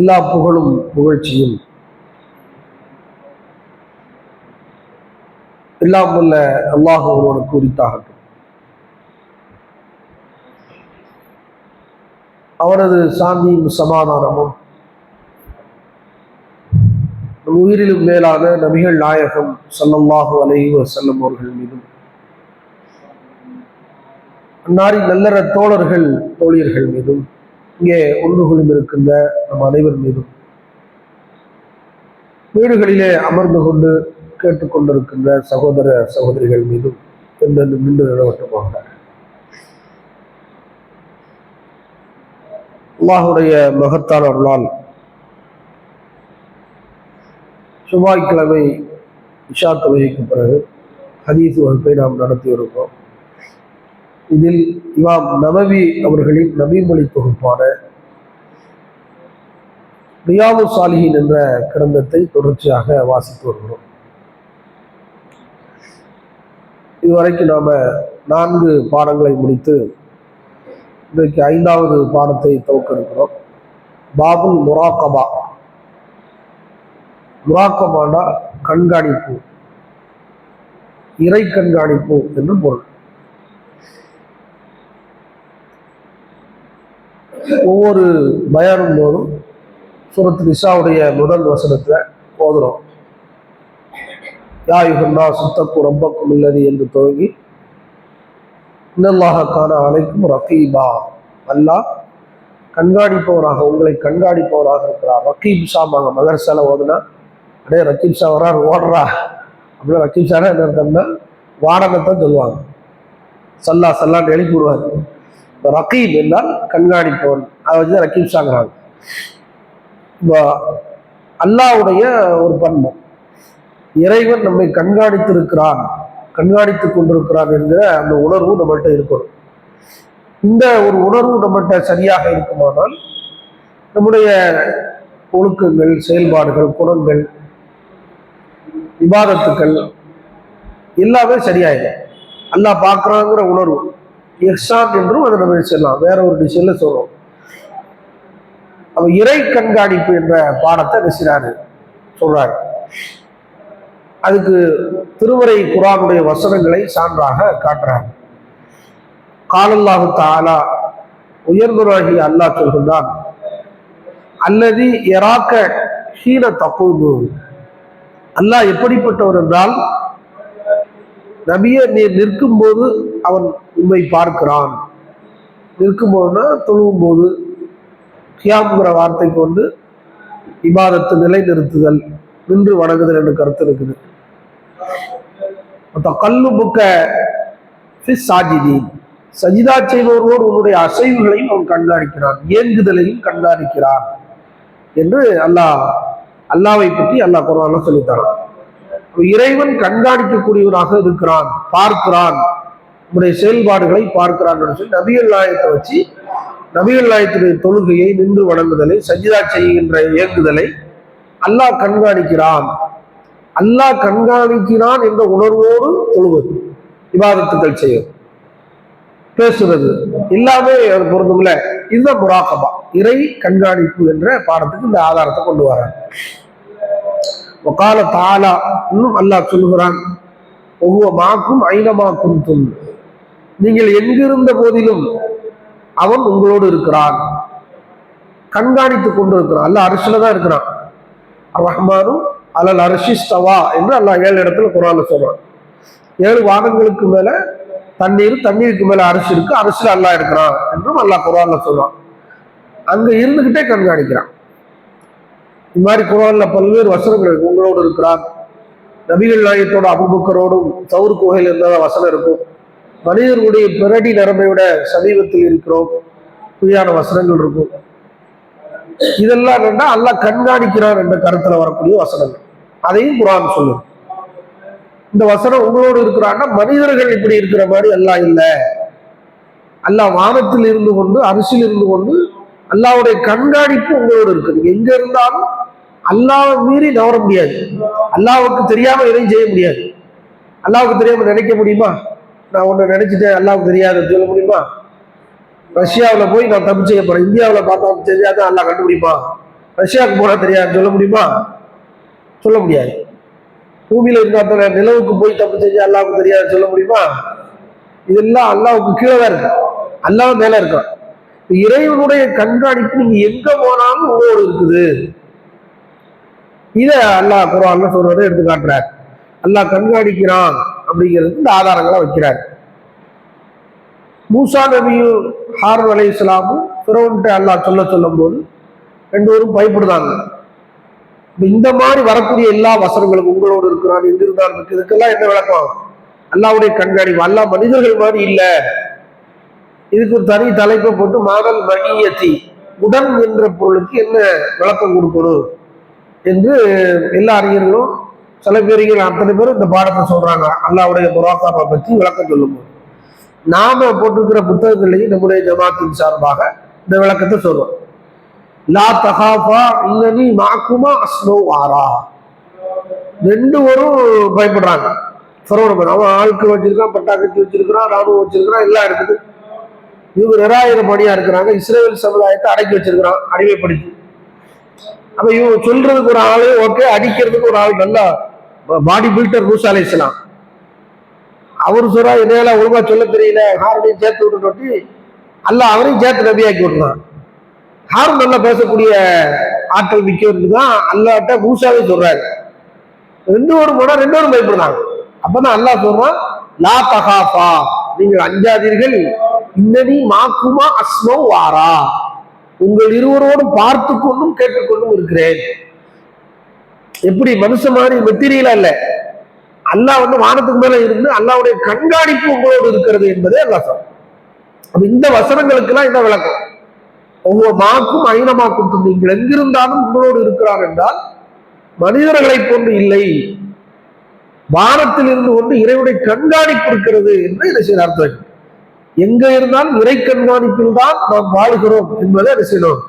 எல்லா புகழும் புகழ்ச்சியும் எல்லாம் வல்ல அல்லாஹ்வோடு கூறித்தாகட்டும். அவரது சாந்தியும் சமாதானமும் உயிரிலும் மேலான நபிகள் நாயகம் ஸல்லல்லாஹு அலைஹி வஸல்லம் அவர்கள் மீதும், அன்னாரின் நல்லற தோழர்கள் தோழியர்கள் மீதும், இங்கே ஒன்றுகளும் இருக்கின்ற நம் அனைவர் மீதும், வீடுகளிலே அமர்ந்து கொண்டு கேட்டுக்கொண்டிருக்கின்ற சகோதர சகோதரிகள் மீதும் என்றென்று நின்று நிலவட்டுமாக. அல்லாஹுடைய மகத்தான அருளால் செவ்வாய்க்கிழமை இஷா தொழுகைக்கு பிறகு ஹதீஸ் வகுப்பை நாம் நடத்தி வருகிறோம். இதில் இமாம் நவவி அவர்களின் நபிமொழி தொகுப்பான ரியாது சாலிஹின் என்ற கிரந்தத்தை தொடர்ச்சியாக வாசித்து வருகிறோம். இதுவரைக்கும் நாம 4 பாடங்களை முடித்து இன்றைக்கு 5வது பாடத்தை துவக்க இருக்கிறோம். பாபுல் முராக்கபா. முராக்கபானா கண்காணிப்பு, இறை கண்காணிப்பு என்று பொருள். ஒவ்வொரு பயானும் போதும் சூரத் நிசாவுடைய முதல் வசனத்துல போதுறோம். யா யுஹன்னா சுத்தக்கு ரப்பக்கும் இல்லது என்று துவங்கி இன்னல்லாஹ கான அலைக்கும் ரகீபா, அல்லாஹ் கண்காணிப்பவராக, உங்களை கண்காணிப்பவராக இருக்கிறார். ரகீப் ஷாமாங்க மதரசால ஓதுனா, அப்படியே ரகீப் ஷா வர்றார் ஓடுறா அப்படியே ரகீப் ஷானா என்ன அர்த்தம்னா வாடகத்தான் சொல்லுவாங்க. சல்லா சல்லான்னு எழுப்பி விடுவார். ரகீப் என்றால் கண்காணிப்பவன், அதை வச்சுதான் ரகீப் ஷாங்கிறாங்க. இப்போ அல்லாஹ்வுடைய ஒரு பண்பு, இறைவன் நம்மை கண்காணித்திருக்கிறான், கண்காணித்துக் கொண்டிருக்கிறான் என்கிற அந்த உணர்வு நம்மள்கிட்ட இருக்கணும். இந்த ஒரு உணர்வு நம்மகிட்ட சரியாக இருக்குமானால் நம்முடைய ஒழுக்கங்கள், செயல்பாடுகள், குணங்கள், இபாதத்துக்கள் எல்லாமே சரியாயிடும். அல்லாஹ் பார்க்குறாங்கிற உணர்வு இஹ்சான் என்றும் அதை நம்ம சொல்லலாம், வேற ஒரு டிசைன்ல சொல்றோம். அவ இறை கண்காணிப்பு என்ற பாடத்தை நெசிறாரு சொல்றாரு. அதுக்கு திருமறை குர்ஆனுடைய வசனங்களை சான்றாக காட்டுறார். காலல்லாஹு தஆலா, உயர்ந்தவராகிய அல்லாஹ் சொல்கின்றான், அல்லதி யராக்க ஹீன தகூமு. அல்லாஹ் எப்படிப்பட்டவர் என்றால், நபியே நீர் நிற்கும் போது அவன் உண்மை பார்க்கிறான். நிற்கும் போதுனா தொழுவும் போது, கியாம்ங்கிற வார்த்தை கொண்டு இபாதத்து நிலை நிறுத்துதல், நின்று வணங்குதல் என்று கருத்து இருக்குது. கல்லுபுக்க சாஜிதீன், சஜிதா செய்பவரோடு உன்னுடைய அசைவுகளையும் அவன் கண்காணிக்கிறான், இயங்குதலையும் கண்காணிக்கிறான் என்று அல்லாவை பற்றி அல்லாஹ் குர்ஆன்ல சொல்லித்தரான். இறைவன் கண்காணிக்கக்கூடியவனாக இருக்கிறான், பார்க்கிறான், நம்முடைய செயல்பாடுகளை பார்க்கிறான் என்று சொல்லி நபிகள் நாயகத்தை வச்சு நபிகள் நாயகத்துடைய தொழுகையை, நின்று வணங்குதலை, சஜிதா செய்கின்ற இயங்குதலை அல்லாஹ் கண்காணிக்கிறான். அல்லாஹ் கண்காணிக்கிறான் என்ற உணர்வோடு தொழுவது, இபாதத்துக்கள் செய்யும், பேசுறது எல்லாமே அது பொருந்தும்ல. இதுதான் முராக்கபா, இறை கண்காணிப்பு என்ற பாடத்துக்கு இந்த ஆதாரத்தை கொண்டு வர. வகால தஆலா, இன்னும் அல்லாஹ் சொல்லுகிறான், ஒவ்வொரு மாக்கும் ஐனமாக்கும் துன், நீங்கள் எங்கிருந்த போதிலும் அவன் உங்களோடு இருக்கிறான், கண்காணித்துக் கொண்டு இருக்கிறான். அல்லாஹ் அரிசில தான் இருக்கிறான். ரஹ்மானும் அலல் அரிசிஸ்தவா என்று அல்லாஹ் 7 இடத்துல குர்ஆன்ல சொல்றான். 7 வானங்களுக்கு மேல தண்ணீர், தண்ணீருக்கு மேல அரிசி இருக்கு, அரிசில அல்லாஹ் இருக்கிறான் என்றும் அல்லாஹ் குர்ஆன்ல சொல்றான். அங்க இருந்துகிட்டே கண்காணிக்கிறான். இது மாதிரி குர்ஆன்ல பல்வேறு வசனங்கள் இருக்கு. உங்களோடு இருக்கிறான். நபிகள் நாயகத்தோட அபூபக்கரோடும் சவுர் குகையில் இருந்த வசனம் இருக்கும். மனிதர்களுடைய பிறடி நரம்பையோட சமீபத்தில் இருக்கிறோம், புதியான வசனங்கள் இருக்கும். இதெல்லாம் என்னன்னா அல்லாஹ் கண்காணிக்கிறான் என்ற கருத்துல வரக்கூடிய வசனங்கள். அதையும் குர்ஆன் சொல்லுது. இந்த வசனம் உங்களோடு இருக்கிறான்னா மனிதர்கள் இப்படி இருக்கிற மாதிரி அல்லாஹ் இல்லை. அல்லாஹ் வானத்தில் இருந்து கொண்டு, அரிசியில் இருந்து கொண்டு அல்லாஹ்வுடைய கண்காணிப்பு உங்களோடு இருக்கு. நீங்க எங்க இருந்தாலும் அல்லாஹ்வை மீறி நவர முடியாது. அல்லாஹ்வுக்கு தெரியாம எதையும் செய்ய முடியாது. அல்லாஹ்வுக்கு தெரியாம நினைக்க முடியுமா? நான் ஒண்ணு நினைச்சிட்டேன் அல்லாஹ்வுக்கு தெரியாது சொல்ல முடியுமா? ரஷ்யாவில் போய் நான் தப்பு செய்ய போறேன், இந்தியாவில் பார்த்தா தெரியாத அல்லாஹ் கண்டுபிடிப்பான். ரஷ்யாவுக்கு போனா தெரியாது சொல்ல முடியுமா? சொல்ல முடியாது. பூமியில இருந்தா நிலவுக்கு போய் தப்பு செஞ்சு அல்லாவுக்கு தெரியாது சொல்ல முடியுமா? இதெல்லாம் அல்லாவுக்கு கீழே தான் இருக்கு, அல்லாஹ் மேல இருக்கான். இறைவனுடைய கண்காணிப்பு நீங்க எங்க போனாலும் உங்களோடு இருக்குது. இத அல்லாஹ் குர்ஆன்ல சொல்றதை எடுத்து காட்டுறார். அல்லாஹ் கண்காணிக்கிறான் அப்படிங்கிறது இந்த ஆதாரங்களை வைக்கிறார். மூசா நபியும் ஹாரூன் அலைஹிஸ்ஸலாமும் ஃபிரௌன்ட்ட அல்லாஹ் சொல்லும் போது ரெண்டு பேரும் பயப்படுதாங்க. இந்த மாதிரி வரக்கூடிய எல்லா வசனங்களும் உங்களோடு இருக்கிறான், எங்கிருந்தான் இருக்கு, இதுக்கெல்லாம் என்ன விளக்கம்? அல்லாஹ்வுடைய கண்காணிப்பு. அல்லாஹ் மனிதர்கள் மாதிரி இல்ல. இதுக்கு ஒரு தனி தலைப்பை போட்டு மாடல் மகியத்தி உடன் என்ற பொருளுக்கு என்ன விளக்கம் கொடுக்கணும் என்று எல்லா அறிஞர்களும் சில பேர்கள் அத்தனை பேரும் இந்த பாடத்தை சொல்றாங்க. அல்லாஹ்வுடைய முராகாபா பற்றி விளக்கம் சொல்லும்போது நாம போட்டிருக்கிற புத்தகங்களையும் நம்முடைய ஜமாத்தின் சார்பாக இந்த விளக்கத்தை சொல்றோம். லா தகாஃபா இன்னனி மாக்குமா அஸ்னோ ஆரா. ரெண்டு பேரும் பயப்படுறாங்க. அவன் ஆட்கள் வச்சிருக்கான், பட்டாக்கத்தி வச்சிருக்கிறான், ராணுவம் வச்சிருக்கிறான், எல்லாம் இருக்குது. இவங்க நிராயுதபாணியா இருக்கிறாங்க. இஸ்ரேல் சமுதாயத்தை அடக்கி வச்சிருக்கிறான், அடிமைப்படுத்தி. அப்ப இவங்க சொல்றதுக்கு ஒரு ஆளு ஓகே, அடிக்கிறதுக்கு ஒரு ஆள் நல்லா பாடி பில்டர் மூசா அலைஹிஸ்ஸலாம். அவரு சொல்றா என்னையெல்லாம் ஒழுங்கா சொல்ல தெரியல, ஹாரூனையும் சேர்த்து விட்டு அல்லாஹ் அவரையும் சேர்த்து நபியாக்கி விட்டுறான். ஹாரூன் நல்லா பேசக்கூடிய ஆட்கள் மிக்கவருக்கு தான் அல்லாஹ்ட்ட மூசாவே சொல்றாரு. ரெண்டு பேரும் போனா ரெண்டு பேரும் பயப்படுறாங்க. அப்பதான் அல்லாஹ் சொல்றான், லா தகாஃபா, நீங்கள் அஞ்சாதீர்கள், இன்னனி மாக்குமா அஸ்மோ வாரா, உங்கள் இருவரோடும் பார்த்து கொண்டும் கேட்டுக்கொண்டும் இருக்கிறேன். எப்படி மனுஷ மாதிரி மெட்டீரியலா இல்ல, அல்லாஹ் வானத்துக்கு மேல இருந்து அல்லாஹ்வுடைய கண்காணிப்பு உங்களோடு இருக்கிறது என்பதே அல்லாஹ் சொல்றான். அப்ப இந்த வசனங்களுக்கு எல்லாம் என்ன விளக்கம்? ஒவ்வொரு மாக்கும் ஐனமாக்கும் நீங்கள் எங்கிருந்தாலும் உங்களோடு இருக்கிறார் என்றால் மனிதர்களை போன்று இல்லை, வானத்தில் இருந்து கொண்டு இறைவனுடைய கண்காணிப்பு இருக்கிறது என்று என்ன செய்ய அர்த்தம். எங்க இருந்தாலும் இறை கண்காணிப்பில் தான் நாம் வாழ்கிறோம் என்பதை என்ன செய்யணும்,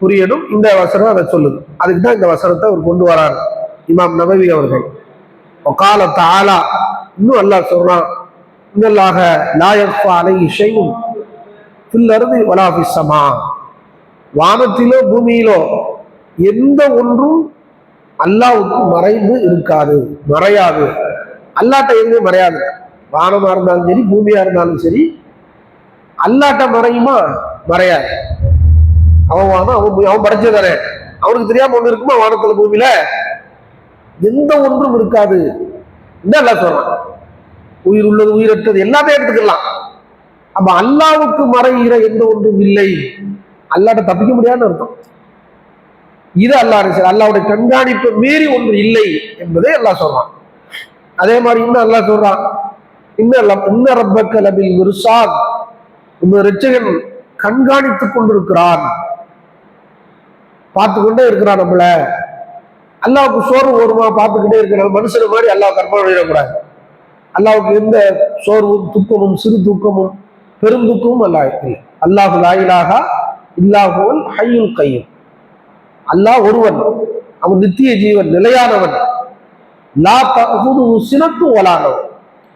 புரியணும். இந்த வசனம் அதை சொல்லுது. அதுக்கு தான் இந்த வசனத்தை அவர் கொண்டு வரார் இமாம் நபவி அவர்கள். வகால தஆலா, இன்னும் அல்லாஹ் சொல்றான், இன்னல்லாஹ லா யக்ஃபா அலைஹி ஷைஉன் ஃபில் அர்தி வலா ஃபிஸ் ஸமா, வானத்திலோ பூமியிலோ எந்த ஒன்றும் அல்லாஹ்வுக்கு மறைந்து இருக்காது, மறையாது. அல்லாஹ்ட்ட எதுவுமே மறையாது. வானமா இருந்தாலும் சரி, பூமியா இருந்தாலும் சரி, அல்லாஹ்ட்ட மறையுமா? மறையாது. அவன் படைச்சதானே, அவனுக்கு தெரியாம ஒண்ணு இருக்குமா? வானத்துல பூமியில எந்த ஒன்றும் இருக்காது. இந்த அல்லாஹ் சொல்றான், உயிர் உள்ளது உயிரற்றது எல்லாத்தையும் எடுத்துக்கலாம். அப்ப அல்லாஹ்வுக்கு மறைகிற எந்த ஒன்றும் இல்லை, அல்லாஹ்ட்ட தப்பிக்க முடியாதுன்னு அர்த்தம். இது அல்லாஹ்வுடைய கண்காணிப்பு மீறி ஒன்று இல்லை என்பதை அல்லாஹ் சொல்றான். அதே மாதிரி இன்னும் அல்லாஹ் சொல்றான், இன்ன ரப்பக லபில் மிர்சாத், உங்கள் இரட்சகன் கண்காணித்துக் கொண்டிருக்கிறான், பார்த்து கொண்டே இருக்கிறான் நம்மள. அல்லாவுக்கு சோர்வு வருமா? பார்த்துக்கிட்டே இருக்கிறான். மனுஷன மாதிரி அல்லாஹ் கற்பனை பண்ணிடக்கூடாது. அல்லாவுக்கு எந்த சோர்வும் துக்கமும் சிறு துக்கமும் பெரும் துக்கமும் அல்லாஹ் இல்லை. அல்லாஹு லா இலாஹா இல்லாஹுவல் ஹய்யுல் கய்யூம். அல்லாஹ் ஒருவன், அவன் நித்திய ஜீவன், நிலையானவன். லா தஅஹுதுஹு சினத்தும் வலா நௌம்,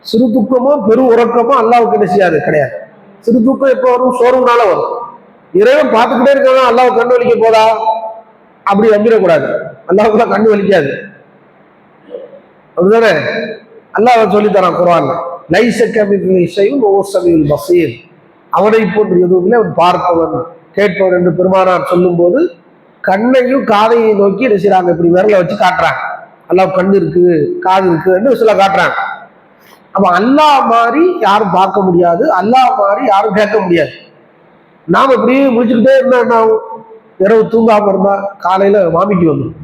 சிறு துக்கமோ பெரு உறக்கமோ அல்லாஹ்வுக்கு என்ன செய்யாது, கிடையாது. சிறு தூக்கம் எப்போ வரும்? சோர்வுனால வரும். இறைவன் பார்த்துக்கிட்டே இருக்காங்க, அல்லாஹ் கண்ணு வலிக்க போதா அப்படி நம்பிடக்கூடாது. அல்லாஹ்வுக்கு கண்ணு வலிக்காது, அப்படிதானே? அல்லாஹ் சொல்லித்தரான் குர்ஆன்ல, லைஸ கமிஸ்லிஹி ஷைஉன் வஹுவ ஸமீஉல் பஸீர், அவனை போன்று எதுவும் இல்லை, அவன் பார்ப்பவன் கேட்பவன் என்று பெருமானார் சொல்லும் போது கண்ணையும் காதையும் நோக்கி என்ன செய்றாங்க, இப்படி விரலை வச்சு காட்டுறாங்க. அல்லாஹ் கண்ணு இருக்கு, காது இருக்கு சில காட்டுறாங்க. அப்ப அல்லாஹ் மாதிரி யாரும் பார்க்க முடியாது, அல்லாஹ் மாதிரி யாரும் கேட்க முடியாது. நாம இப்படியே முடிச்சுக்கிட்டே இருந்தா என்ன ஆகும்? இரவு தூங்காம இருந்தா காலையில வாமிட்டு வந்துடும்,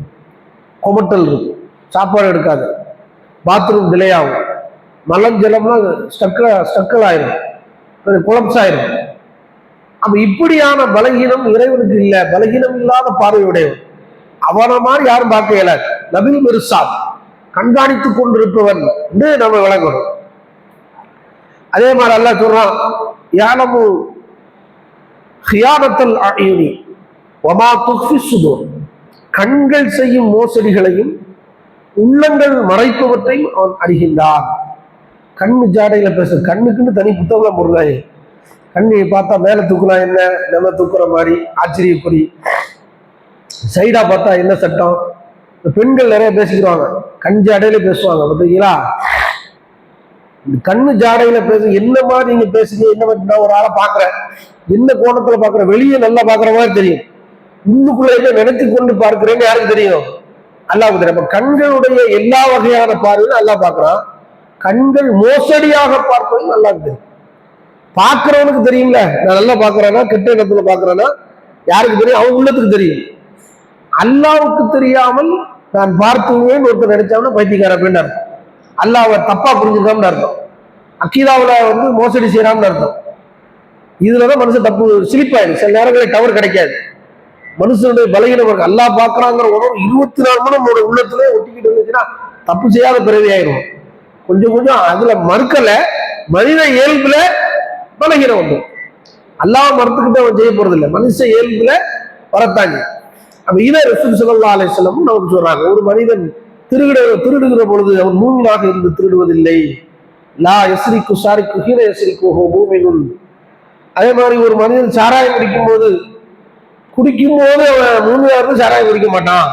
கொமட்டல் இருக்கும், சாப்பாடு எடுக்காது, பாத்ரூம் டிலே ஆகும், மலஞ்சலம்லாம் ஸ்டக்கல் ஆயிரும், குழப்ஸ் ஆயிரும். அப்ப இப்படியான பலகீனம் இறைவனுக்கு இல்லை. பலகீனம் இல்லாத பார்வையுடையவன், அவனை மாதிரி யாரும் பார்க்க இயலாது. நபில் மிர்சாத், கண்காணித்துக் கொண்டிருப்பவன் என்று நம்ம விளங்கணும். அதே மாதிரி அல்லாஹ் சொல்றான், யாலமு ஹியானத்தல் அயுனி வமா துஃபி சுதூர், கண்கள் செய்யும் மோசடிகளையும் உள்ளங்கள் மறைப்பவற்றையும் அவன் அறிகின்றான். கண்ணு ஜாடையில பேச, கண்ணுக்குன்னு தனி புத்தகம் போடுறாங்க. கண்ணை பார்த்தா மேல தூக்குனா என்ன, நம்ம தூக்குற மாதிரி ஆச்சரியப்படி சைடா பார்த்தா என்ன சட்டம்? இந்த பெண்கள் நிறைய பேசிக்கிறாங்க, கண் ஜாடையில பேசுவாங்க பார்த்தீங்களா? கண்ணு ஜாடையில பேச என்ன மாதிரி நீங்க பேசுறீங்க, என்ன மாதிரி ஒரு ஆளை பாக்குறேன், என்ன கோணத்துல பாக்குற, வெளியே நல்லா பாக்குற மாதிரி தெரியும், உள்ளுக்குள்ள என்ன நினைத்து கொண்டு பார்க்கிறேன்னு யாருக்கு தெரியும்? அல்லாஹ்வுக்கு தெரியும். கண்களுடைய எல்லா வகையான பார்வையும் அல்லாஹ் பார்க்கிறான். கண்கள் மோசடியாக பார்ப்பதும் அல்லாஹ்வுக்கு தெரியும். பார்க்கிறவனுக்கு தெரியும்ல, நான் நல்லா பாக்குறேன்னா கெட்ட இடத்துல பாக்குறேன்னா யாருக்கு தெரியும்? அவன் உள்ளத்துக்கு தெரியும். அல்லாஹ்வுக்கு தெரியாமல் நான் பார்த்துவேன்னு ஒருத்தர் நினைச்சாங்கன்னா பைத்தியக்கார அப்படின்னு அர்த்தம். அல்லாஹ்வை தப்பா புரிஞ்சுக்காமனு அர்த்தம். அக்கீதாவுல மோசடி செய்யறாம்னு அர்த்தம். இதுலதான் மனுஷன் தப்பு சிலிப்பாயிடும். சில நேரங்களில் டவர் கிடைக்காது. மனுஷனுடைய பலகீனம் இருக்கு. அல்லாஹ் பாக்குறாங்கிற உணவு 24 மணி நம்மளோட உள்ளத்துல ஒட்டிக்கிட்டு இருந்துச்சுன்னா தப்பு செய்யாத பிறவி ஆயிரும். கொஞ்சம் கொஞ்சம் அதுல மறுக்கல, மனித இயல்புல பலகீனம் உண்டு. அல்லாஹ் மறுத்துக்கிட்டு அவன் செய்ய போறது இல்லை, மனுஷ இயல்புல வரத்தாங்க. அப்ப இதை ரசூல் ஸல்லல்லாஹு அலைஹி வஸல்லம் நமக்கு சொல்றாங்க. ஒரு மனிதன் திருடுகிற பொழுது அவன் மூமினாக இருந்து திருடுவதில்லை. லா யஸ்ரிக்கு சாரிக்கு ஹீன யஸ்ரிக்குஹு மூமினுன். அதே மாதிரி ஒரு மனிதன் சாராயம் குடிக்கும் போது அவன் மூமியா இருந்து சாராயம் குடிக்க மாட்டான்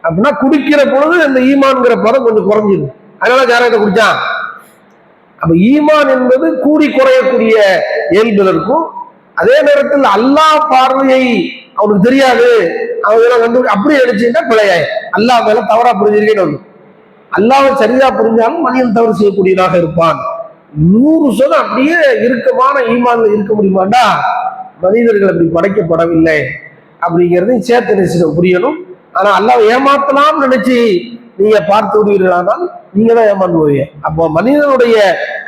அப்படின்னா, குடிக்கிற பொழுது அந்த ஈமான்ங்கிற பதம் கொஞ்சம் குறைஞ்சிது, அதனால சாராயத்தை குடிச்சான். அப்ப ஈமான் என்பது கூடி குறையக்கூடிய இயல்புல இருக்கும். அதே நேரத்தில் அல்லாஹ் பார்வையை அவனுக்கு தெரியாது, அவன் அப்படி அடிச்சுன்னா பிழையாய் அல்லாஹ் மேல தவறா புரிஞ்சிருக்கேன்னு. அல்லாஹ்வை சரியா புரிஞ்சாலும் மனிதன் தவறு செய்யக்கூடியதாக இருப்பான். 100% அப்படியே இறுக்கமான ஈமான்ல இருக்க முடியுமாண்டா? மனிதர்கள் அப்படி படைக்கப்படவில்லை அப்படிங்கிறதையும் சேர்த்து நிச்சயம் புரியணும். ஆனா அல்லாஹ்வை ஏமாத்தலாம் நினைச்சு நீங்க பார்த்து விடுவீர்களானால் நீங்க தான் ஏமாந்து போவீங்க. அப்போ மனிதனுடைய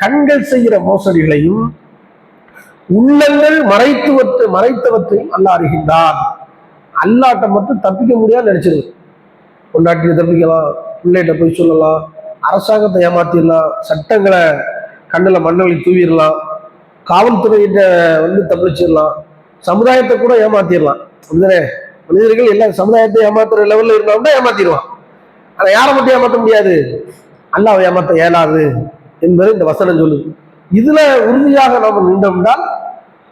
கண்கள் செய்கிற மோசடிகளையும் உள்ளங்கள் மறைத்தவற்றையும் அல்லாஹ் அறிகின்றான். அல்லாட்ட மட்டும் தப்பிக்க முடியாது நினைச்சிருக்கு. பொண்டாட்டியை தப்பிக்கலாம், பிள்ளைகிட்ட போய் சொல்லலாம், அரசாங்கத்தை ஏமாத்திடலாம், சட்டங்களை கண்ணில் மண்ணவழி தூவிடலாம், காவல்துறையிட்ட தப்பிச்சிடலாம், சமுதாயத்தை கூட ஏமாத்திடலாம். அப்படிதானே? மனிதர்கள் எல்லா சமுதாயத்தை ஏமாத்துற லெவல்ல இருந்தாலும் ஏமாத்திடுவான். ஆனா யாரை மட்டும் ஏமாற்ற முடியாது? அல்லாஹ்வை ஏமாற்ற இயலாது என்பது இந்த வசனம் சொல்லுது. இதுல உறுதியாக நாம் நின்றோம்னால்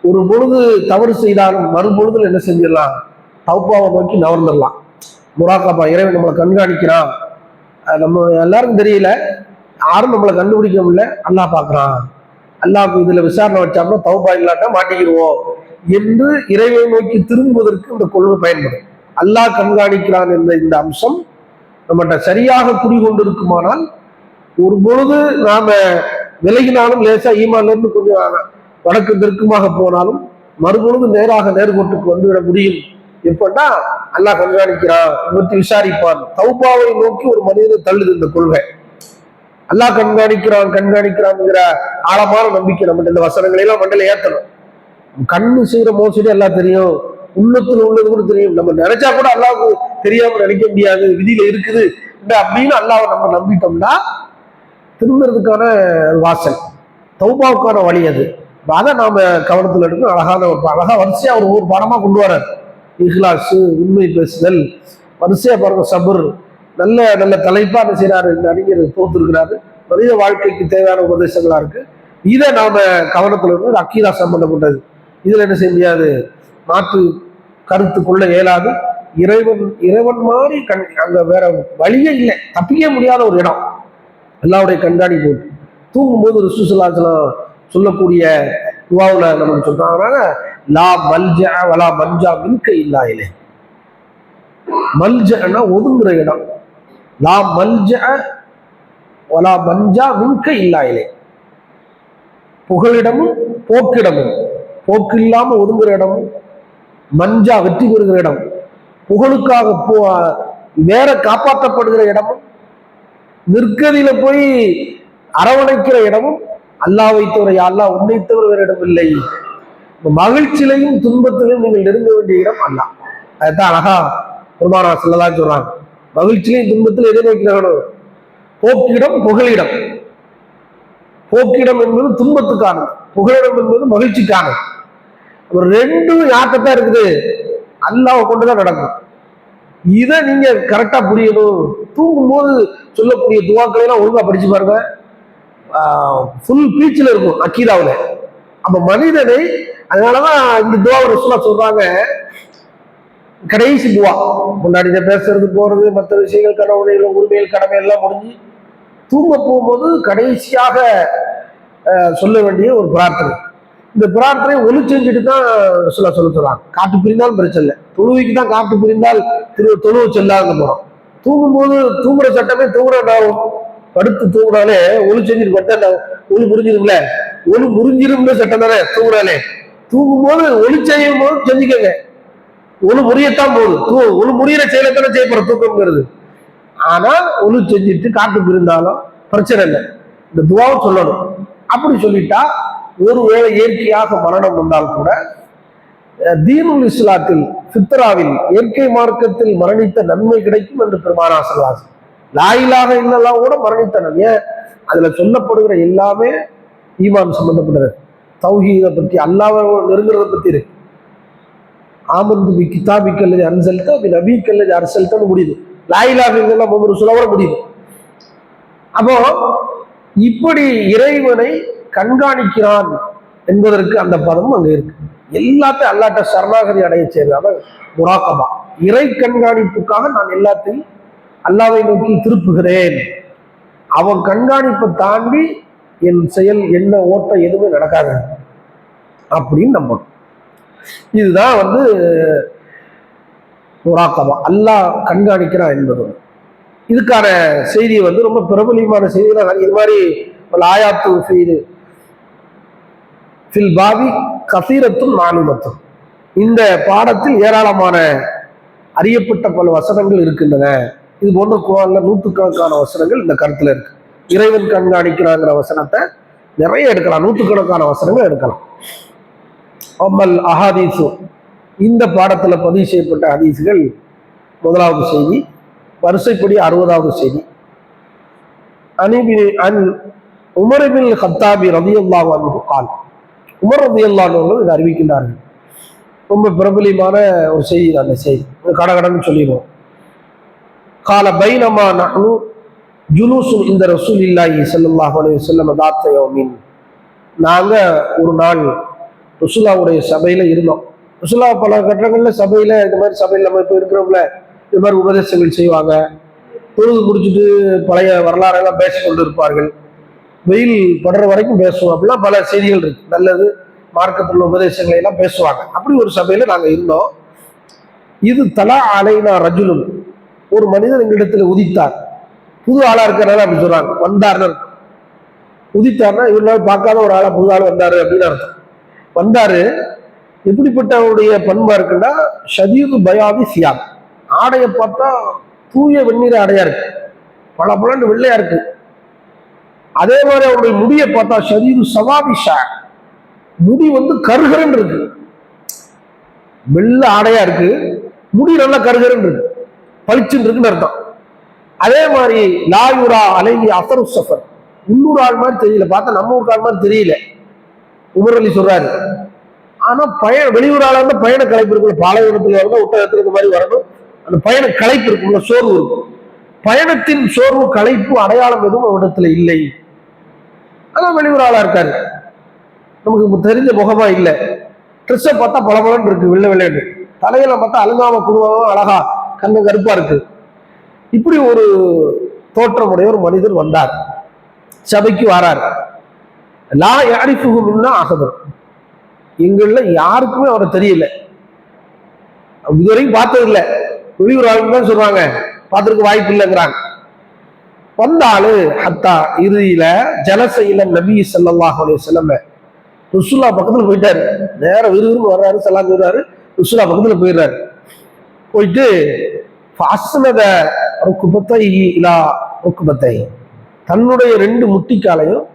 ஒரு பொழுது தவறு செய்தாலும் மறுபொழுதுல என்ன செஞ்சிடலாம்? தௌபாவை நோக்கி நவர்ந்துடலாம். முராகாபா, இறைவன் நம்மளை கண்காணிக்கிறான். நம்ம எல்லாருக்கும் தெரியல, யாரும் நம்மளை கண்டுபிடிக்க முடியல, அல்லாஹ் பார்க்கறான், அல்லாஹ் இதுல விசாரணை வச்சாங்கன்னா தௌபா இல்லாட்டா மாட்டிக்கிடுவோம் என்று இறைவனை நோக்கி திரும்புவதற்கு இந்த கொள்கை பயன்படும். அல்லாஹ் கண்காணிக்கிறான் என்ற இந்த அம்சம் நம்மகிட்ட சரியாக குடிகொண்டிருக்குமானால் ஒரு பொழுது நாம விலகினாலும், லேசா ஈமான்ல இருந்து கொஞ்சம் வடக்கு தெற்குமாக போனாலும் மறுபொழுது நேர்கோட்டுக்கு வந்துவிட முடியும். எப்படா அல்லாஹ் கண்காணிக்கிறான் பற்றி விசாரிப்பான். தௌபாவை நோக்கி ஒரு மனிதனை தள்ளுது இந்த கொள்கை. அல்லாஹ் கண்காணிக்கிறான்ங்கிற ஆழமான நம்பிக்கை நம்ம இந்த வசனங்களை எல்லாம் மண்டல ஏற்றணும். கண்ணு செய்யற மோசடி எல்லாம் தெரியும், உள்ளத்துல உள்ளது கூட தெரியும். நம்ம நினைச்சா கூட அல்லாஹ்வுக்கு தெரியாம நினைக்க முடியாது, விதியில இருக்குது அப்படின்னு அல்லாஹ்வை நம்ம நம்பிட்டோம்னா திரும்புறதுக்கான வாசல், தௌபாவுக்கான வழி அது. அதை நாம கவனத்தில் எடுக்கணும். அழகா வரிசையா அவர் ஒவ்வொரு பாடமா கொண்டு வர்றார். இஹ்லாஸ், உண்மை பேசுதல், வரிசையா பாருங்க, சபர், நல்ல நல்ல தலைப்பா என்ன செய்யறாரு அறிஞர் தோத்துருக்கிறாரு. மனித வாழ்க்கைக்கு தேவையான உபதேசங்களா இருக்கு. இதை நாம கவனத்தில் இருந்து அக்கீதா சம்பந்தப்பட்டது. இதுல என்ன செய்ய முடியாது? மாற்று கருத்து கொள்ள இயலாது. இறைவன் மாதிரி அங்க வேற வழியே இல்லை, தப்பிக்க முடியாத ஒரு இடம். அல்லாஹ்வுடைய கண்காணிப்பு. தூங்கும்போது ரசூலுல்லாஹி ஸல்லல்லாஹு அலைஹி வஸல்லம் சொல்லக்கூடிய துஆவுல நமக்கு சொல்றாங்க, லா மல்ஜா வலா மன்ஜா மின்க இல்லா இலைஹ். மல்ஜனா ஒதுங்குற இடம், லா மல்ஜா வலா மன்ஜா மின்க இல்லா இலைஹ். புகலிடமும் போக்கிடமும், போக்கு இல்லாம ஒதுங்குற இடமும், மஞ்சா வெற்றி பெறுகிற இடம், புகழுக்காக வேற காப்பாற்றப்படுகிற இடமும், நிற்கதியில போய் அரவணைக்கிற இடமும் அல்லாஹ்வை தவிர, அல்லாஹ் உன்னை தவிர வேற இடம் இல்லை. மகிழ்ச்சியிலையும் துன்பத்திலையும் நீங்கள் நெருங்க வேண்டிய இடம் அல்லாஹ். அதுதான் அழகா பெருமானார் ஸல்லல்லாஹு அலைஹி வஸல்லம் சொல்றாங்க. மகிழ்ச்சியிலையும் துன்பத்திலும் எதை நோக்கிடணும்? போக்கிடம் புகலிடம். போக்கிடம் என்பது துன்பத்துக்கானது, புகலிடம் என்பது மகிழ்ச்சிக்கானது. ஒரு ரெண்டும் யார்கிட்டதான் இருக்குது? அல்லாஹ்வை கொண்டுதான் நடக்கும். இதை நீங்க கரெக்டா புரியணும். தூங்கும் போது சொல்லக்கூடிய துவாக்களை எல்லாம் ஒழுங்கா படிச்சு பாருங்க, ஃபுல் பீச்சில் இருக்கும் அக்கீதாவுல. அப்ப மனிதனை, அதனாலதான் இந்த துவா ரசூலுல்லாஹ் சொல்றாங்க, கடைசி துவா, முன்னாடி பேசுறது போறது மற்ற விஷயங்கள் கனவுடைய உரிமைகள் கடமை எல்லாம் முடிஞ்சு தூங்க போகும்போது கடைசியாக சொல்ல வேண்டிய ஒரு பிரார்த்தனை. இந்த பிரார்த்தனை ஒளி செஞ்சுட்டு தான் சொல்லுறாங்க. காட்டு பிரிந்தாலும் பிரச்சனை இல்லை, தொழுவைக்கு தான் காட்டு பிரிந்தால் தொழுவு செல்லாத போறோம். தூங்கும்போது தூங்குற சட்டமே தூங்குற படுத்து தூங்குனாலே ஒளி செஞ்சுட்டு பட்டா ஒளி முறிஞ்சிரும்ல, ஒளி முறிஞ்சிரும்னு சட்டம் தானே. தூங்குறாலே தூங்கும் போது ஒளி செய்யும் போது செஞ்சுக்கங்க. ஒளி முறியத்தான் போகுது, ஒளி முறியிற செயலத்தானே செய்யப்படுற தூக்கம்ங்கிறது. ஆனா ஒளி செஞ்சுட்டு காட்டுக்கு இருந்தாலும் பிரச்சனை இல்லை, இந்த துவாவும் சொல்லணும். அப்படி சொல்லிட்டா ஒருவேளை இயற்கையாக மரணம் வந்தால் கூட தீனுல் இஸ்லாத்தில் ஃபித்ராவில் இயற்கை மார்க்கத்தில் மரணித்த நன்மை கிடைக்கும் என்று பெருமானார் ஸல்லல்லாஹு அலைஹி வஸல்லம். லா இலாஹ இல்லல்லாஹ் கூட மரணித்த நன்மை. அதுல சொல்லப்படுகிற எல்லாமே ஈமான் சம்பந்தப்பட்டது, தௌஹீதை பற்றி, அல்லாஹ்வை நெருங்குறதை பத்தி இருக்கு. ஆமந்து பி கிதாபிக்கல்லதி அன்ஸல்த பி நபிக்கல்லதி அர்ஸல்தன்னு முடியுது. லா இலாஹ இல்லல்லாஹ் முஹம்மது ரசூலுல்லாஹ் முடியுது. அப்போ இப்படி இறைவனை கண்காணிக்கிறான் என்பதற்கு அந்த பதமும் அங்க இருக்கு. எல்லாத்தையும் அல்லாட்ட சரணாகதி அடைய செய்யறாங்க. முராகபா, இறை கண்காணிப்புக்காக நான் எல்லாத்தையும் அல்லாவை நோக்கி திருப்புகிறேன். அவன் கண்காணிப்பை தாண்டி என் செயல் என்ன ஓட்டம் எதுவுமே நடக்காது அப்படின்னு நம்பணும். இதுதான் முராகபா, அல்லாஹ் கண்காணிக்கிறான் என்பது. இதுக்கான செய்தி ரொம்ப பிரபலியமான செய்தி. இது மாதிரி ஆயாத்து செய்து ஃபில் பாபி கசீரத்தும் மாலுமத்தும், இந்த பாடத்தில் ஏராளமான அறியப்பட்ட பல வசனங்கள் இருக்கின்றன. இது போன்ற குர்ஆன்ல நூற்றுக்கணக்கான வசனங்கள் இந்த கருத்துல இருக்கு. இறைவன் கண்காணிக்கிறாங்கிற வசனத்தை நிறைய எடுக்கலாம், நூற்றுக்கணக்கான வசனங்கள் எடுக்கலாம். அம்மல் அஹாதீசு, இந்த பாடத்துல பதிவு செய்யப்பட்ட ஹதீஸ்கள், முதலாவது செய்தி வரிசைப்படி 60வது செய்தி. உமர் இப்னுல் கத்தாபி ரலியல்லாஹு அன்ஹு கால், உமர் ரலியல்லாஹு அன்ஹு இதை அறிவிக்கின்றார்கள். ரொம்ப பிரபலியமான ஒரு செய்தி. அந்த செய்தி கடகடன்னு சொல்லிடுவோம். கால பைனமா நஹ்னு ஜுலூசுன் இந்த ரசூலில்லாஹி ஸல்லல்லாஹு அலைஹி வஸல்லம் தாத்த யௌமின், நாங்க ஒரு நாள் ரசூலுல்லாஹ்வுடைய சபையில இருந்தோம். ரசூலுல்லாஹ் பல கட்டங்கள்ல சபையில, இந்த மாதிரி சபையில் நம்ம இப்போ இருக்கிறோம்ல, இது மாதிரி உபதேசங்கள் செய்வாங்க. பொழுது முடிச்சுட்டு பழைய வரலாறெல்லாம் பேசிக்கொண்டு இருப்பார்கள். வெயில் படுற வரைக்கும் பேசுவோம். அப்படிலாம் பல செய்திகள் இருக்கு, நல்லது மார்க்கத்தில் உபதேசங்களை எல்லாம் பேசுவாங்க. அப்படி ஒரு சபையில நாங்க இருந்தோம். இது தலா அலைனா ரஜுலுன், ஒரு மனிதர் எங்களிடத்துல உதித்தார். புது ஆளா இருக்கிறனால அப்படி சொல்றாங்க, வந்தார்னு இருக்கும். உதித்தார்னா இவரால் பார்க்காத ஒரு ஆளா புது ஆள் வந்தாரு அப்படின்னு அர்த்தம். வந்தாரு. எப்படிப்பட்ட அவருடைய பண்பா இருக்குன்னா, ஷதீது பயாதி சியாம், ஆடையை பார்த்தா தூய வெந்நீர் ஆடையா இருக்கு, பல பலன்னு வெள்ளையா இருக்கு. அதே மாதிரி அவருடைய முடியை பார்த்தா ஷதீது சவாபிஷா, முடி கருகரன் இருக்கு, வெள்ளை ஆடையா இருக்கு, முடி நல்லா கருகரன் இருக்கு, பளிச்சுன்னு இருக்குன்னு அர்த்தம். அதே மாதிரி லாயுரா அலைஹி அஸரு ஸஃபர், உள்ளூர் ஆள் மாதிரி தெரியல, பார்த்தா நம்ம ஊர் ஆள் மாதிரி தெரியல, உமர் அலி சொல்றாரு. ஆனா வெளியூர் ஆளா இருந்தா பயண களைப்பு இருக்குல்ல, பாலைவனத்துல வரணும், ஒட்டகத்திற்கு மாதிரி வரணும், அந்த பயண களைப்பு இருக்கும்ல, சோர்வு இருக்கும். பயணத்தின் சோர்வு களைப்பு அடையாளம் எதுவும் அவரிடத்துல இல்லை. ஆனா வெளியூர் ஆளா இருக்காரு, நமக்கு தெரிஞ்ச முகமா இல்லை. ட்ரெஸ்ஸை பார்த்தா பளபளன்னு இருக்கு, வெள்ளை வெள்ளைன்னு. தலையில பார்த்தா அலங்காம குருவாவும் அழகா கண்ணு கருப்பா இருக்கு. இப்படி ஒரு தோற்றமுடைய ஒரு மனிதர் வந்தார், சபைக்கு வரார். லா யாரிஃபுஹு மின்னா அஹதுன், எங்கள்ல யாருக்குமே அவரை தெரியல, இதுவரைக்கும் பார்த்தது இல்லை. வெளியூர் ஆளுன்னு தான் சொல்றாங்க, பார்த்துருக்க வாய்ப்பு இல்லைங்கிறாங்க. வந்தாலு ஹத்தா இறுதியில ஜலசையில நபி ஸல்லல்லாஹு அலைஹி வஸல்லம் ரசூலுல்லாஹ் பக்கத்துல போயிட்டாரு. நேர விறுவிறுன்னு வர்றாரு, சலாம் சொல்றாரு, ரசூலுல்லாஹ் பக்கத்துல போயிடுறாரு. போயிட்டு ஃபஅஸ்னத ருக்பத்தைஹி இலா ருக்பத்தைஹி, தன்னுடைய 2 முட்டிக்காலையும்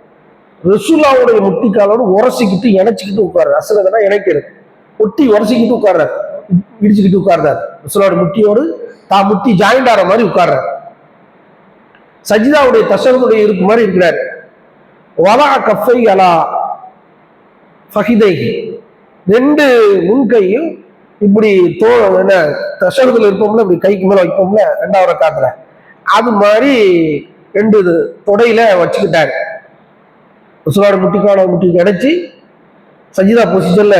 ரசூலுல்லாஹ்வுடைய முட்டிக்காலோடு உரசிக்கிட்டு இணைச்சிக்கிட்டு உட்கார்றாரு. அஸ்னதனா இணைக்கிறது, ஒட்டி உரசிக்கிட்டு உட்கார்றாரு, இடிச்சுக்கிட்டு உட்கார்றாரு. ரசூலுல்லாஹ்வுடைய முட்டியோடு தான் முட்டி ஜாயிண்ட் ஆகிற மாதிரி உட்கார்றாரு. சஜிதாவுடைய தஷஹுதுடைய இருக்கு மாதிரி இருக்கிறாரு. வலா கஃபை அலா ஃபஹிதைஹி, 2 முன்கையும் இப்படி என்ன தஷஹுதுல இருப்போம்ல, இப்படி கைக்கு மேல வைப்போம்ல 2வது ரக்காத்துல, அது மாதிரி 2 தொடையில வச்சுக்கிட்டாரு. ரசூலுல்லாஹ் முட்டி கிடைச்சி சஜிதா பொசிஷன்ல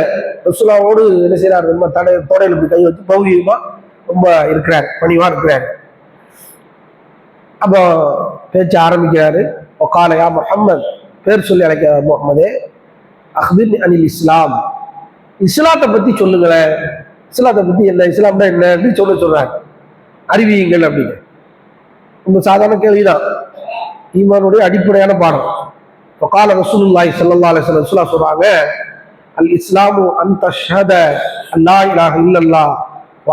ரசூலுல்லாஹ்வோடு என்ன செய்யறாரு, தொடையில இப்படி கை வச்சு பௌதியமா ரொம்ப இருக்கிறார், பணிவா இருக்கிறார். அப்போ பேச்ச ஆரம்பிக்கிறாரு. ஒகாலையா முஹம்மது, பேர் சொல்லி அழைக்கிறார், முகமதே அஹ்பிர் அனில் இஸ்லாம், இஸ்லாத்தை பத்தி சொல்லுங்களேன், இஸ்லாத்தை பத்தி என்ன, இஸ்லாம்னா என்ன சொல்றாரு, அறிவியுங்கள் அப்படின்னு. ரொம்ப சாதாரண கேள்விதான், ஈமானுடைய அடிப்படையான பாடம். வகால ரசூலுல்லாஹி ஸல்லல்லாஹு அலைஹி வஸல்லம் ரசூலுல்லாஹ் சொல்றாங்க, அல் இஸ்லாமு அன் தஷ்ஹத அல்லா இலாஹ இல்லல்லாஹ் வ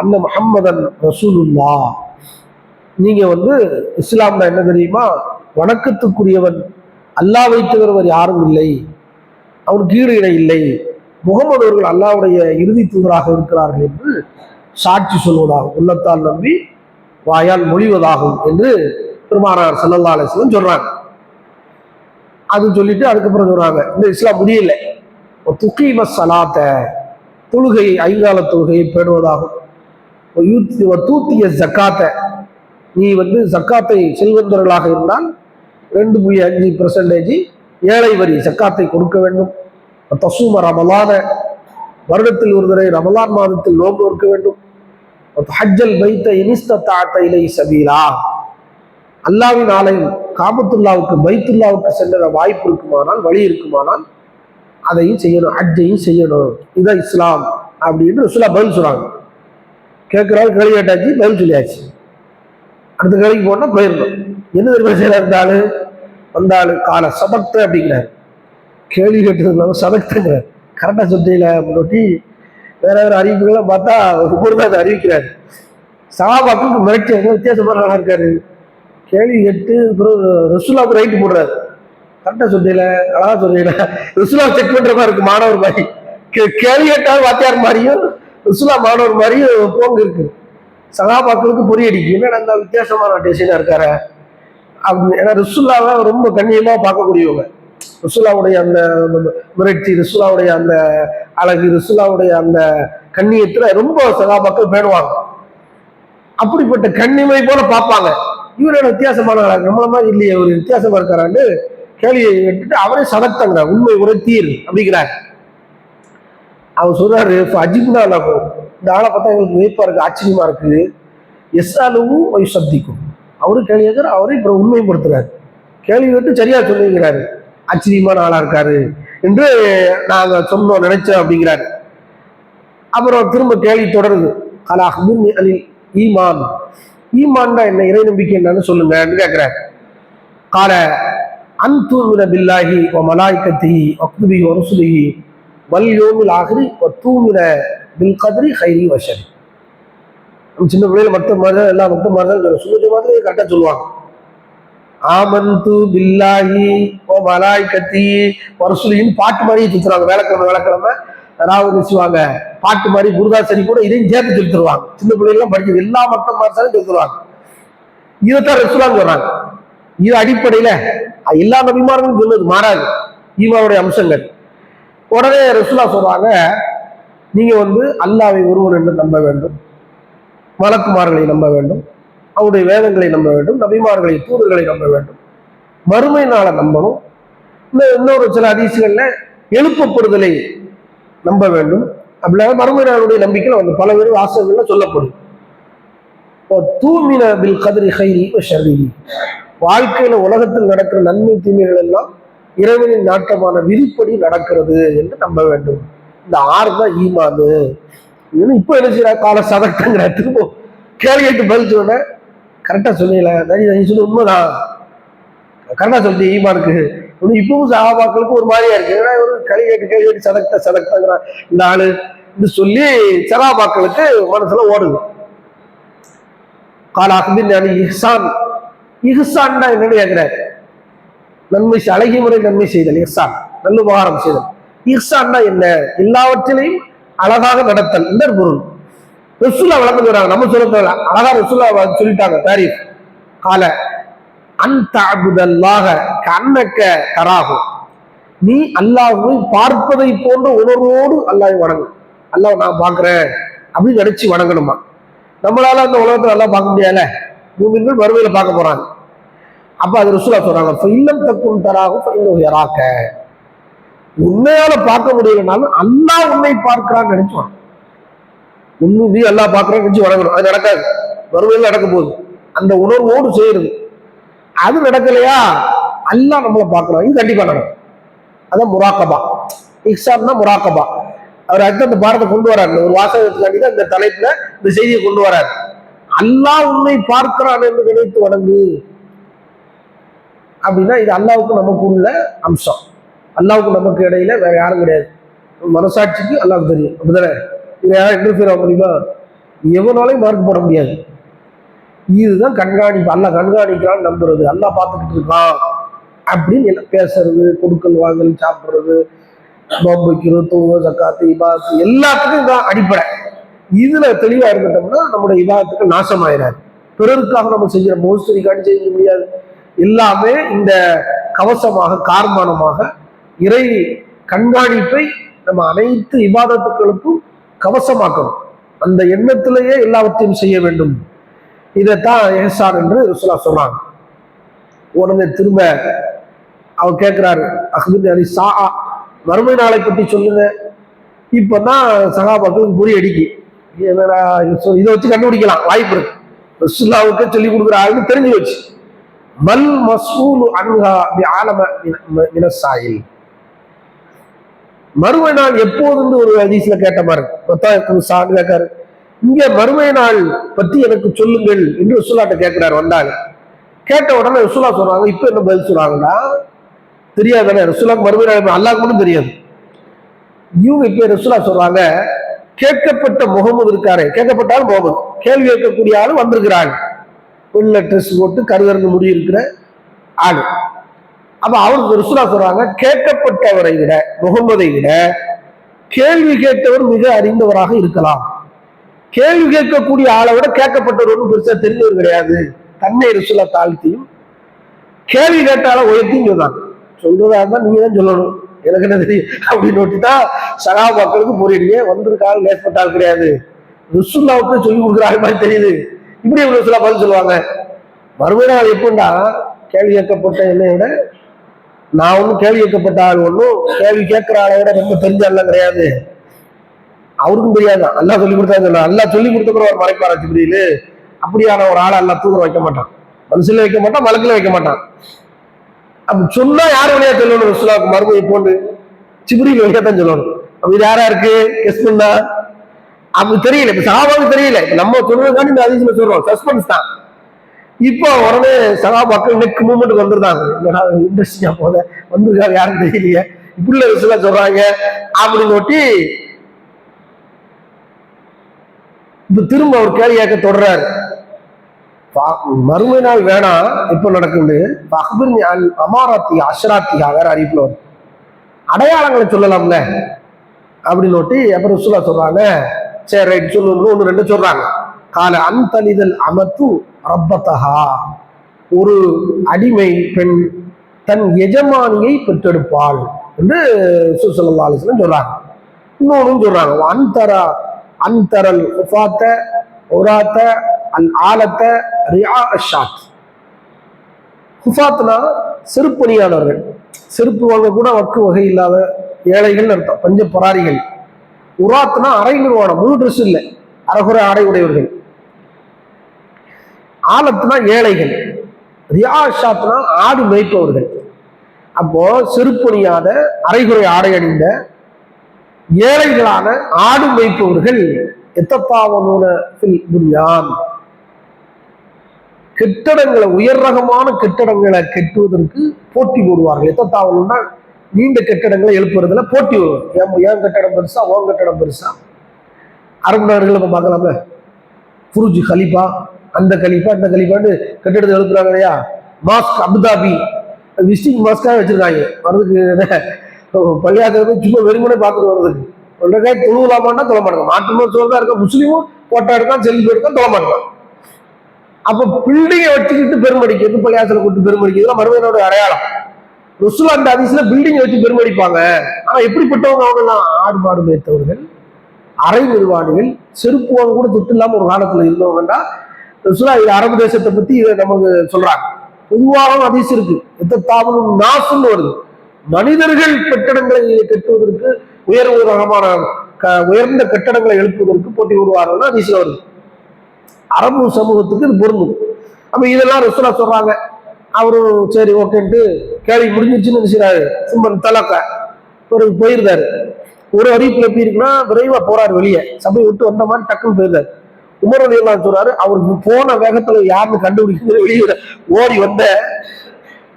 அன்ன முஹம்மதன் ரசூலுல்லாஹ். நீங்க இஸ்லாம்னா என்ன தெரியுமா, வணக்கத்துக்குரியவன் அல்லாஹ்வை தவிர வேறு யாரும் இல்லை, அவனுக்கு ஈடு இணை இல்லை, முகமது அவர்கள் அல்லாஹ்வுடைய இறுதி தூதராக இருக்கிறார்கள் என்று சாட்சி சொல்வதாகும், உள்ளத்தால் நம்பி வாயால் மொழிவதாகும் என்று பெருமானார் ஸல்லல்லாஹு அலைஹி வஸல்லம் சொல்றாங்க. அது சொல்லிட்டு அதுக்கப்புறம் சொல்றாங்க, இந்த இஸ்லாம் முடியல, துகீம ஸலாத்த, தொழுகை, ஐங்கால தொழுகையை பேணுவதாகும், தூத்திய ஜக்காத்த, நீ ஜக்காத்தை செல்வந்தர்களாக இருந்தால் 2.5% ஏழை வரி ஜக்காத்தை கொடுக்க வேண்டும், தசூம ரமலான, வருடத்தில் ஒரு தடவை ரமலான் மாதத்தில் நோன்பு இருக்க வேண்டும், ஹஜ்ஜல் பைத்த இனிஸ்ததாஅத இலைஹி சபீலா, அல்லாஹ்வின் ஆலயம் காபத்துல்லாவுக்கு பைத்துல்லாவுக்கு சென்ற வாய்ப்பு இருக்குமானால், வழி இருக்குமானால் அதையும் செய்யணும், ஹஜ்ஜையும் செய்யணும், இதுதான் இஸ்லாம் அப்படின்னு ரசூலுல்லாஹ் பதில் சொல்றாங்க. கேட்கிறாரு, கேள்வி கேட்டாச்சு, பதில் சொல்லியாச்சு, அடுத்த கேள்விக்கு போனா போயிடணும். என்ன தெரியுமா இருந்தாலும் வந்தாலும் கால சபக்த அப்படிங்கிறாரு, கேள்வி கேட்டது இல்லாமல் சபக்தங்கிறார், கரெக்டா சொல்றீங்களா நோட்டி. வேற வேற அறிவிப்புகளை பார்த்தா ஒவ்வொருதான் அறிவிக்கிறாரு. சஹாபாக்களுக்கு மிரட்டி வித்தியாசமான ஆளா இருக்காரு, கேள்வி கேட்டு ரசூலுல்லாஹ்வுக்கு ரைட்டு போடுறாரு, கரெக்டா சொல்றீங்கள, அழகா சொல்றீங்களா, ரசூலுல்லாஹ் செக் பண்ற மாதிரி இருக்கு, மாணவர் மாதிரி கேள்வி கேட்டாலும் வாத்தியார் மாதிரியும் ரசூலுல்லாஹ் மாணவர் மாதிரியும் போங்க இருக்கு. சஹாபாக்களுக்கு பொறியடிக்கு என்னடா அந்த வித்தியாசமான டேஷனா இருக்காரு அப்படின்னு. ஏன்னா ரசூலுல்லாஹ்வை ரொம்ப கண்ணியமா பார்க்கக்கூடியவங்க, ரசூலுல்லாஹ்வுடைய அந்த மிரட்சி, ரசூலுல்லாஹ்வுடைய அந்த அழகு, ரசூலுல்லாஹ்வுடைய அந்த கண்ணியத்துல ரொம்ப சஹாபாக்கள் பேணுவாங்க. அப்படிப்பட்ட கண்ணிமை போல பார்ப்பாங்க. இவரோட வித்தியாசமான அழகு, நம்மள மாதிரி இல்லையே, ஒரு வித்தியாசமா இருக்காரான்னு கேள்வியை கேட்டுட்டு அவரே சதக்தங்கிறார், உண்மை உரைத்தீர் அப்படிங்கிறார். அவர் சொல்றாரு, அஜிப்னா லகும், இந்த ஆளை பார்த்தா எங்களுக்கு வியப்பா இருக்கு, ஆச்சரியமா இருக்கு, எஸ்ஸாலுவும் யுஸத்திக்கும், அவரும் கேள்வி கேட்கிறார், அவரே இப்போ உண்மைப்படுத்துறாரு, கேள்வி கேட்டு சரியா சொல்லிக்கிறாரு, ஆச்சரியமான ஆளா இருக்காரு என்று நாங்க சொன்னோம் நினைச்சோம் அப்படிங்கிறாரு. அப்புறம் திரும்ப கேள்வி தொடருது, அலா அஹ்பிர்னி அனில் ஈமான், ஈமான் என்ன, இறை நம்பிக்கை என்னன்னு சொல்லுங்கன்னு கேட்கிறார். கால அன் துமின பில்லாஹி வ மலாயிகத்திஹி வ குதுபிஹி வ ருசுலிஹி வல் யௌமில் ஆகிரி வ தூமின பில் கத்ரி கைரி வ ஷர்ரி. சின்ன பிள்ளைகள் மற்ற மாதிரி எல்லாம் மற்ற மாதிரி சொல்லுற மாதிரி கரெக்டாக சொல்லுவாங்க. ஆமந்து பில்லாஹி வ மலாயிகத்திஹி வ ருசுலிஹின்னு பாட்டு மாதிரியே சுற்றுவாங்க, வேலைக்கிழமை அதாவது நினைச்சுவாங்க பாட்டு மாதிரி, குருதாசரி கூட இதையும் சேர்த்து சொல்லித்துருவாங்க. சின்ன பிள்ளைகள்லாம் படிக்கிறது எல்லா மக்கள் மாசாலும் சொல்லித்துருவாங்க. இதைத்தான் ரசூலுல்லாஹ் சொல்றாங்க. இது அடிப்படையில எல்லா நபிமார்களும் சொன்னது மாறாது ஈமானுடைய அம்சங்கள். உடனே ரசூலுல்லாஹ் சொல்றாங்க, நீங்க அல்லாஹ்வை ஒருவர் என்று நம்ப வேண்டும், மலக்குமார்களை நம்ப வேண்டும், அவருடைய வேதங்களை நம்ப வேண்டும், நபிமார்களை தூதர்களை நம்ப வேண்டும், மறுமை நாளை நம்பணும், இன்னொரு சில ஹதீஸ்கள்ல எழுப்பப்படுதலை நம்ப வேண்டும். அப்படின்னா மறுமை நாளுடைய நம்பிக்கையில் பல பேர் வாசகங்கள்ல சொல்லப்படும். தூமின பில் கத்ரி கைரி வ ஷர்ரி, வாழ்க்கையில உலகத்தில் நடக்கிற நன்மை தீமைகள் எல்லாம் இறைவனின் நாட்டமான விதிப்படி நடக்கிறது என்று நம்ப வேண்டும். இந்த 6 தான் ஈமானு. இப்ப என்ன செய்யற கால சதக்தங்கிற, திரும்ப கேள்வி கேட்டு பதில் சொன்ன கரெக்டா சொன்னீங்களா, நீ சொல்லி உண்மைதான், கரெக்டா சொல்லி ஈமானுக்கு. இப்பவும் சஹாபாக்களுக்கு ஒரு மாதிரியா இருக்கு, ஏன்னா ஒரு கேள்வி கேட்டு சதக்தங்கிற இந்த ஆளு இது சொல்லி சஹாபாக்களுக்கு மனசுல ஓடுது. கால அஹ்பிர்னி அனில் இஹ்சான், இஹ்சான்னா என்னன்னு கேட்கிறாரு, நன்மை அழகிய முறை நன்மை செய்தல், இஹ்சான் நல்ல உபகாரம் செய்தல். இஹ்சான்னா என்ன, எல்லாவற்றிலையும் அழகாக நடத்தல் இந்த பொருள். ரசூலுல்லாஹ் வளர்ந்து வராங்க, நம்ம சொல்ல அழகா ரசூலுல்லாஹ் சொல்லிட்டாங்க தாரீஃப். கால அன் தஅபுதல்லாஹ கஅன்னக தராஹு, நீ அல்லாஹ்வை பார்ப்பதை போன்ற உணர்வோடு அல்லாஹ்வை வணங்கு. அல்லாஹ் நான் பார்க்கிறேன் அப்படின்னு நினைச்சு வணங்கணுமா. நம்மளால அந்த உலகத்தை நல்லா பார்க்க முடியல, மூமின்கள் மறுமையில பார்க்க போறாங்க. அப்ப அது ரசூலுல்லாஹ் சொல்றாங்க, இல்லம் தக்கும் தராஹு ஃபஇன்னஹு யராக, உன்னையால பார்க்க முடியலனாலும் அல்லாஹ் உன்னை பார்க்கிறான்னு நினைச்சுவான். ஒண்ணு நீ அல்லாஹ் பார்க்கறேன் நினைச்சு வணங்கணும், அது நடக்காது. மறுமையில் நடக்க போகுது. அந்த உணர்வோடு செய்யறது. அது நடக்கலையா, அல்லாஹ் நம்மளை பார்க்கணும், இது கண்டிப்பா நடக்கும். அதான் முராக்கபா. இஹ்சான் தான் முராக்கபா. அவர் அடுத்து அந்த பாடத்தை கொண்டு வராரு. ஒரு வாசகத்துக்காண்டி தான் இந்த தலைப்புல இந்த செய்தியை கொண்டு வராரு. அல்லாஹ் உன்னை பார்க்கிறான் என்று நினைத்து வணங்கு அப்படின்னா இது அல்லாவுக்கு நமக்கு உள்ள அம்சம். அல்லாவுக்கு நமக்கு இடையில வேற யாரும் கிடையாது. மனசாட்சிக்கு அல்லாவுக்கு தெரியும். அப்படிதானே? இது யாரும் இன்டர்ஃபியர் ஆக முடியுமா? எவனாலையும் மார்க் போட முடியாது. இதுதான் கண்காணிப்பு. அல்லாஹ் கண்காணிக்கிறான்னு நம்புறது, அல்லாஹ் பார்த்துக்கிட்டு இருக்கான் அப்படின்னு பேசுறது, கொடுக்கல் வாங்கல், சாப்பிடுறது, நோன்பு வைக்கிறது, தூங்க, சக்காத்து, இபாத்து, எல்லாத்துக்கும் தான் அடிப்படை. இதுல தெளிவா இருந்துட்டோம்னா நம்முடைய இபாதத்துக்கு நாசமாயிடாது. பிறருக்காக நம்ம செய்யற மோஸ்டரிக்காண்டி செய்ய முடியாது. எல்லாமே இந்த கவசமாக, கார்மானமாக இறை கண்காணிப்பை நம்ம அனைத்து இபாதத்துக்களுக்கும் கவசமாக்கணும். அந்த எண்ணத்திலேயே எல்லாவற்றையும் செய்ய வேண்டும். இதைத்தான் இஹ்சான் என்று ரசூலுல்லாஹ் சொல்றாங்க. உடனே திரும்ப அவர் கேட்கிறாரு, அஹ்பிர்னி அனி ஸாஅ, மறுமை நாளை பற்றி சொல்லுங்க. இப்பதான் சகாபாக்களுக்கு புரிய அடிக்கி. இதை வச்சு கண்டுபிடிக்கலாம் வாய்ப்பு இருக்கு. ரசூலுல்லாஹ்வுக்கு சொல்லி கொடுக்குற ஆளுன்னு தெரிஞ்சு வச்சு. மல் மஸ்ஊலு அன்ஹா பிஆலம மினஸ் ஸாயில். மறுமை நாள் எப்போதுன்னு ஒரு ஹதீஸ்ல கேட்ட மாதிரி கேட்காரு. இங்க மறுமை நாள் பத்தி எனக்கு சொல்லுங்கள் என்று ரசூலுல்லாஹ்ட்ட கேட்கிறாரு. வந்தாங்க, கேட்ட உடனே ரசூலுல்லாஹ் சொல்றாங்க, இப்ப என்ன பதில் சொல்றாங்கன்னா, தெரியாதானே ரசூலுல்லாஹ்க்கு மறுமை நாள் அல்லாஹ்க்கு மட்டும் தெரியாது. இவங்க இப்ப ரசூலுல்லாஹ் சொல்றாங்க, கேட்கப்பட்ட முகமது இருக்காரு, கேட்கப்பட்டாலும் முகமது, கேள்வி கேட்கக்கூடிய ஆளு வந்திருக்கிறாள், வெள்ள ட்ரெஸ் போட்டு கருகருந்து முடி இருக்கிற ஆளு. அப்ப அவருக்கு ரசூலுல்லாஹ் சொல்றாங்க, கேட்கப்பட்டவரை விட, முகமதை விட கேள்வி கேட்டவர் மிக அறிந்தவராக இருக்கலாம். கேள்வி கேட்கக்கூடிய ஆளை விட கேட்கப்பட்டவர் ஒன்றும் பெருசா தெரிஞ்சவர் கிடையாது. தன்னை ரசூலுல்லாஹ் தாழ்த்தியும் கேள்வி கேட்டால உயர்த்தியும் சொன்னாங்க. சொல்றதா இருந்தா நீங்க தான் சொல்லணும், எனக்கு என்ன தெரியும் அப்படின்னு நோட்டிதான் சகாபாக்களுக்கு புரியலையே. வந்திருக்காள் லேற்பட்டால் கிடையாது, ரசூலுல்லாஹ்வுக்கு சொல்லி கொடுக்குற மாதிரி தெரியுது. இப்படி ரசூலுல்லாஹ் பதில் சொல்லுவாங்க. மறுமை நாள் எப்படின்னா, கேள்வி கேட்கப்பட்ட என்னை விட நான் ஒன்றும் கேள்வி கேட்கப்பட்ட ஆள் ஒன்றும் கேள்வி கேட்கிற ஆளை விட ரொம்ப தெரிஞ்ச ஆள்லாம் கிடையாது. அவருக்கும் தெரியாது, அல்லாஹ் சொல்லி கொடுத்தா சொல்ல. அல்லாஹ் சொல்லி கொடுத்தப்பற ஒரு மறைப்பாரா ஜிப்ரீல். அப்படியான ஒரு ஆளை அல்லாஹ் தூர வைக்க மாட்டான், மனசுல வைக்க மாட்டான், மலக்குல வைக்க மாட்டான். அப்ப சொன்னா யார் வழியா சொல்லணும்? ரசூலுல்லாஹ்வுக்கு மறுமையை போன்று ஜிப்ரீல் வழியா தான் சொல்லணும். அப்ப இது யாரா இருக்கு கெஸ் பண்ணா? அப்படி தெரியல. இப்ப சஹாபாவுக்கு தெரியல, நம்ம சொல்றதுக்காண்டி இந்த ஹதீஸ்ல சொல்றோம், சஸ்பென்ஸ் தான். இப்போ உடனே சஹாபாக்கள் நெக் மூமெண்ட்டுக்கு வந்துருந்தாங்க. இன்ட்ரெஸ்டிங்கா போத வந்திருக்காரு, யாரும் தெரியலையே, இப்படி ரசூலுல்லாஹ் சொல்றாங்க அப்படின்னு ஒட்டி இப்ப திரும்ப அவர் கேள்வி கேட்க தொடர்றாரு. மறுமை நாள் வேணாம், இப்ப நடக்குது. அஹ்பிர்னி அன் அமாராத்தி அஷ்ராத்திஹா, வேற அறிவிப்புல வரும், அடையாளங்களை சொல்லலாம்ல அப்படின்னு ஒட்டி. அப்புறம் ரசூலுல்லாஹ் சொல்றாங்க, சரி ரைட் சொல்லணும், ஒன்று ரெண்டு சொல்றாங்க. கால அன்தலிதல் அமத்து ரப்பத்தஹா, ஒரு அடிமை பெண் தன் எஜமானியை பெற்றெடுப்பாள் என்று ரசூல் ஸல்லல்லாஹு அலைஹி வஸல்லம் சொல்றாங்க. இன்னொன்னு சொல்றாங்க, அன்தரா அன்தரல் உஃபாத்த உராத்த அல் ஆலத்த ரிஆ அஷாத். ஹுஃபாத்னா செருப்பணியாளர்கள், செருப்பு வாங்க கூட வக்கு வகை இல்லாத ஏழைகள் அர்த்தம், பஞ்ச பராரிகள். உராத்னா அரை நிர்வாணம், முழு ட்ரெஸ் இல்லை, அரைகுறை ஆடை உடையவர்கள். ஆலத்துனா ஏழைகள். ரிஆ அஷாத்னா ஆடு மேய்ப்பவர்கள். அப்போ செருப்பணியாத அரைகுறை ஆடை அணிந்த ஏழைகளான ஆடு மேய்ப்பவர்கள் எத்தப்பாவனூன ஃபில் புன்யான், கெட்டடங்களை, உயர் ரகமான கெட்டடங்களை கெட்டுவதற்கு போட்டி போடுவார்கள். எத்தத்தாவனா நீண்ட கெட்டடங்களை எழுப்புறதுல போட்டி வரும். ஏன் கட்டடம் பெருசா, ஓன் கட்டடம் பெருசா. அரபு நாடுகள் நம்ம பார்க்கலாம்ல, புருஜ் கலிபா, அந்த கலிபா இந்த கலிபான்னு கட்டிடத்தை எழுப்புறாங்க இல்லையா. மாஸ்க் அபுதாபி விசிட்டிங் மாஸ்காக வச்சிருக்காங்க. வர்றதுக்கு பள்ளியாக்கிறது சும்மா வெறுமனே பார்த்துட்டு வர்றதுக்கு. ஒன்றரை தொழுவலாமான்னா தொழ மாட்டாங்க, மாற்றமா சொல்றதா இருக்க, முஸ்லீமும் போட்டோ எடுக்கான், செல்ஃபி எடுக்கான், தொழ மாட்டாங்க. அப்ப பில்டிங்கை வச்சுக்கிட்டு பெருமடிக்கிறது, பள்ளியாசல கூட்டு பெருமடிக்கிறது மறுமையோட அடையாளம். ரசூலுல்லாஹ் அந்த ஹதீஸ்ல பில்டிங்கை வச்சு பெருமடிப்பாங்க. ஆனா எப்படிப்பட்டவங்க அவங்க எல்லாம்? ஆடு மாடு மேய்த்தவர்கள், அரை நிர்வாணிகள், செருப்பு வாங்க கூட தொட்டு இல்லாம ஒரு காலத்துல இருந்தவங்கடா. ரசூலுல்லாஹ் இது அரபு தேசத்தை பத்தி இதை நமக்கு சொல்றாங்க. பொதுவாக ஹதீஸ் இருக்கு, எத்தத்தாவனும் நாசுன்னு வருது. மனிதர்கள் கட்டடங்களை கட்டுவதற்கு உயர்வு ரகமான உயர்ந்த கட்டடங்களை எழுப்புவதற்கு போட்டி உருவாருன்னா அதிசயம் வருது. அரபு சமூகத்துக்கு இது பொருந்தும். அப்ப இதெல்லாம் ரசூலா சொல்றாங்க. அவரும் சரி ஓகேன்ட்டு கேள்வி முடிஞ்சிருச்சுன்னு நினைச்சாரு. சும்மன் தலக்க ஒரு போயிருந்தாரு. ஒரு அறிவிப்புல எப்படி இருக்குன்னா விரைவா போறாரு, வெளியே சபையை விட்டு வந்த மாதிரி டக்குன்னு போயிருந்தாரு. உமர் ரலியல்லாஹு சொல்றாரு, அவருக்கு போன வேகத்துல யாருன்னு கண்டுபிடிக்கிறது வெளியே ஓடி வந்த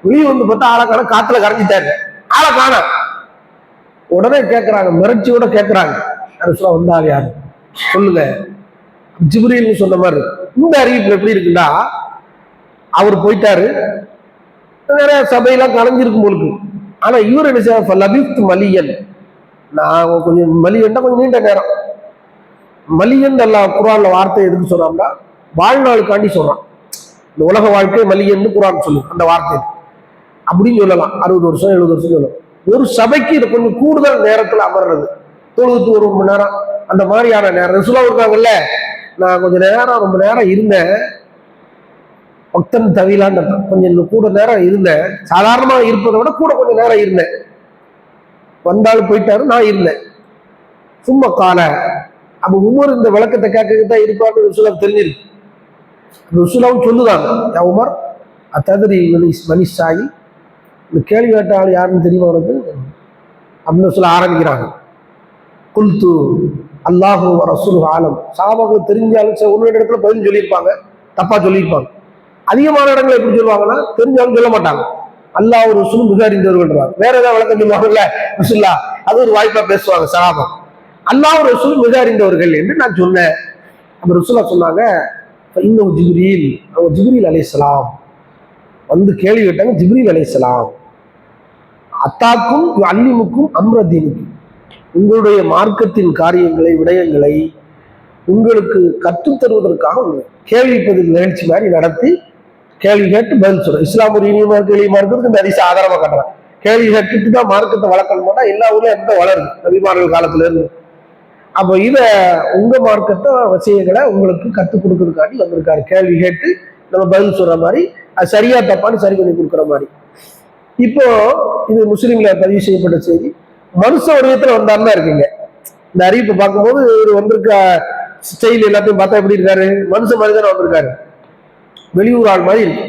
வெளியே வந்து பார்த்தா ஆளை காண, காத்துல கரைஞ்சிட்டாரு, ஆளை காண. உடனே கேட்கறாங்க, மிரட்சியோட கேட்கறாங்க, ரசூலா வந்தாரு யாரு சொல்லுங்க. ஜிப்ரீல்னு சொன்ன மாதிரி. இந்த அறிவிப்புல எப்படி இருக்குன்னா அவர் போயிட்டாரு, நிறைய சபையெல்லாம் கலைஞ்சிருக்கும் போலுக்கு. ஆனா இவர் என்ன செய்ய லபித் மலியன், நான் கொஞ்சம் மலியன்னா கொஞ்சம் நீண்ட நேரம். மலியன் அல்ல குர்ஆன்ல வார்த்தை எதுக்கு சொல்றான்னா வாழ்நாளுக்காண்டி சொல்றான். இந்த உலக வாழ்க்கை மலியன்னு குர்ஆன் சொல்லு அந்த வார்த்தை அப்படின்னு சொல்லலாம். 60 வருஷம் 70 வருஷம் சொல்லலாம். ஒரு சபைக்கு இது கொஞ்சம் கூடுதல் நேரத்துல அமர்றது, தொழுதுக்கு 1 மணி நேரம் அந்த மாதிரியான நேரம். ரசூலா இருக்காங்கல்ல, நான் கொஞ்ச நேரம் ரொம்ப நேரம் இருந்தேன், பக்தன் தவிலான்னு கொஞ்சம் கூட நேரம் இருந்தேன், சாதாரணமா இருப்பதை விட கூட கொஞ்சம் நேரம் இருந்தேன், வந்தாலும் போயிட்டாரு, நான் இருந்தேன். சும்மா கால அப்ப உமர் இந்த விளக்கத்தை கேட்கத்தான் இருப்பான்னு ரசூலா தெரிஞ்சிருக்கு. ரசூலாவும் சொல்லுதாங்க, உமர் அத்ததிரி மனிஷாயி, இந்த கேள்வி கேட்ட ஆள் யாருன்னு தெரியுமா உனக்கு அப்படின்னு சொல்ல ஆரம்பிக்கிறாங்க. குல்து அல்லாஹு ரசூல் ஆலம். சாபாக்கள் தெரிஞ்சாலும் ஒரு இடத்துல பதில் சொல்லியிருப்பாங்க, தப்பா சொல்லியிருப்பாங்க. அதிகமான இடங்களை எப்படி சொல்லுவாங்கன்னா தெரிஞ்சாலும் சொல்ல மாட்டாங்க, அல்லாஹ் ஒரு ரசூல் மிக அறிந்தவர்கள். வேற ஏதாவது விளக்கம் சொல்லுவாங்கல்ல ரசூல்லா, அது ஒரு வாய்ப்பா பேசுவாங்க சஹாபா. அல்லாஹ் ஒரு ரசூல் மிக அறிந்தவர்கள் என்று நான் சொன்னேன். அப்ப ரசூலா சொன்னாங்க, இன்னும் ஜிப்ரீல், அவங்க ஜிப்ரீல் அலைஹிஸ்ஸலாம் வந்து கேள்வி கேட்டாங்க. ஜிப்ரீல் அலைஹிஸ்ஸலாம் அத்தாக்கும் அல்லிமுக்கும் அம்ரதீனுக்கும், உங்களுடைய மார்க்கத்தின் காரியங்களை விடயங்களை உங்களுக்கு கற்றுத்தருவதற்காக கேள்வி பதில் நிகழ்ச்சி மாதிரி நடத்தி கேள்வி கேட்டு பதில் சொல்றேன். இஸ்லாம் ஒரு இனிய மார்க்கு எளிய மார்க்கு இந்த அதிசயம் ஆதாரமா கட்டுறேன். கேள்வி கேட்டுட்டு தான் மார்க்கத்தை வளர்க்கணும் போனா எல்லா ஊர்லயும் எந்த வளருது நபிமார்கள் காலத்துல இருந்து. அப்போ இத உங்க மார்க்கத்தை விஷயங்களை உங்களுக்கு கற்றுக் கொடுக்கறதுக்காண்டி வந்திருக்காரு. கேள்வி கேட்டு நம்ம பதில் சொல்ற மாதிரி, அது சரியா தப்பான்னு சரி பண்ணி கொடுக்குற மாதிரி. இப்போ இது முஸ்லீம்ல பதிவு செய்யப்பட்ட செய்தி. மனுஷ வடிவத்துல வந்தாருன்னா இருக்குங்க. இந்த அறிவிப்பை பார்க்கும்போது இவர் வந்திருக்க ஸ்டைல் எல்லாத்தையும் பார்த்தா எப்படி இருக்காரு, மனுஷ மனிதன் வந்திருக்காரு, வெளியூர் ஆள் மாதிரி இருக்கு.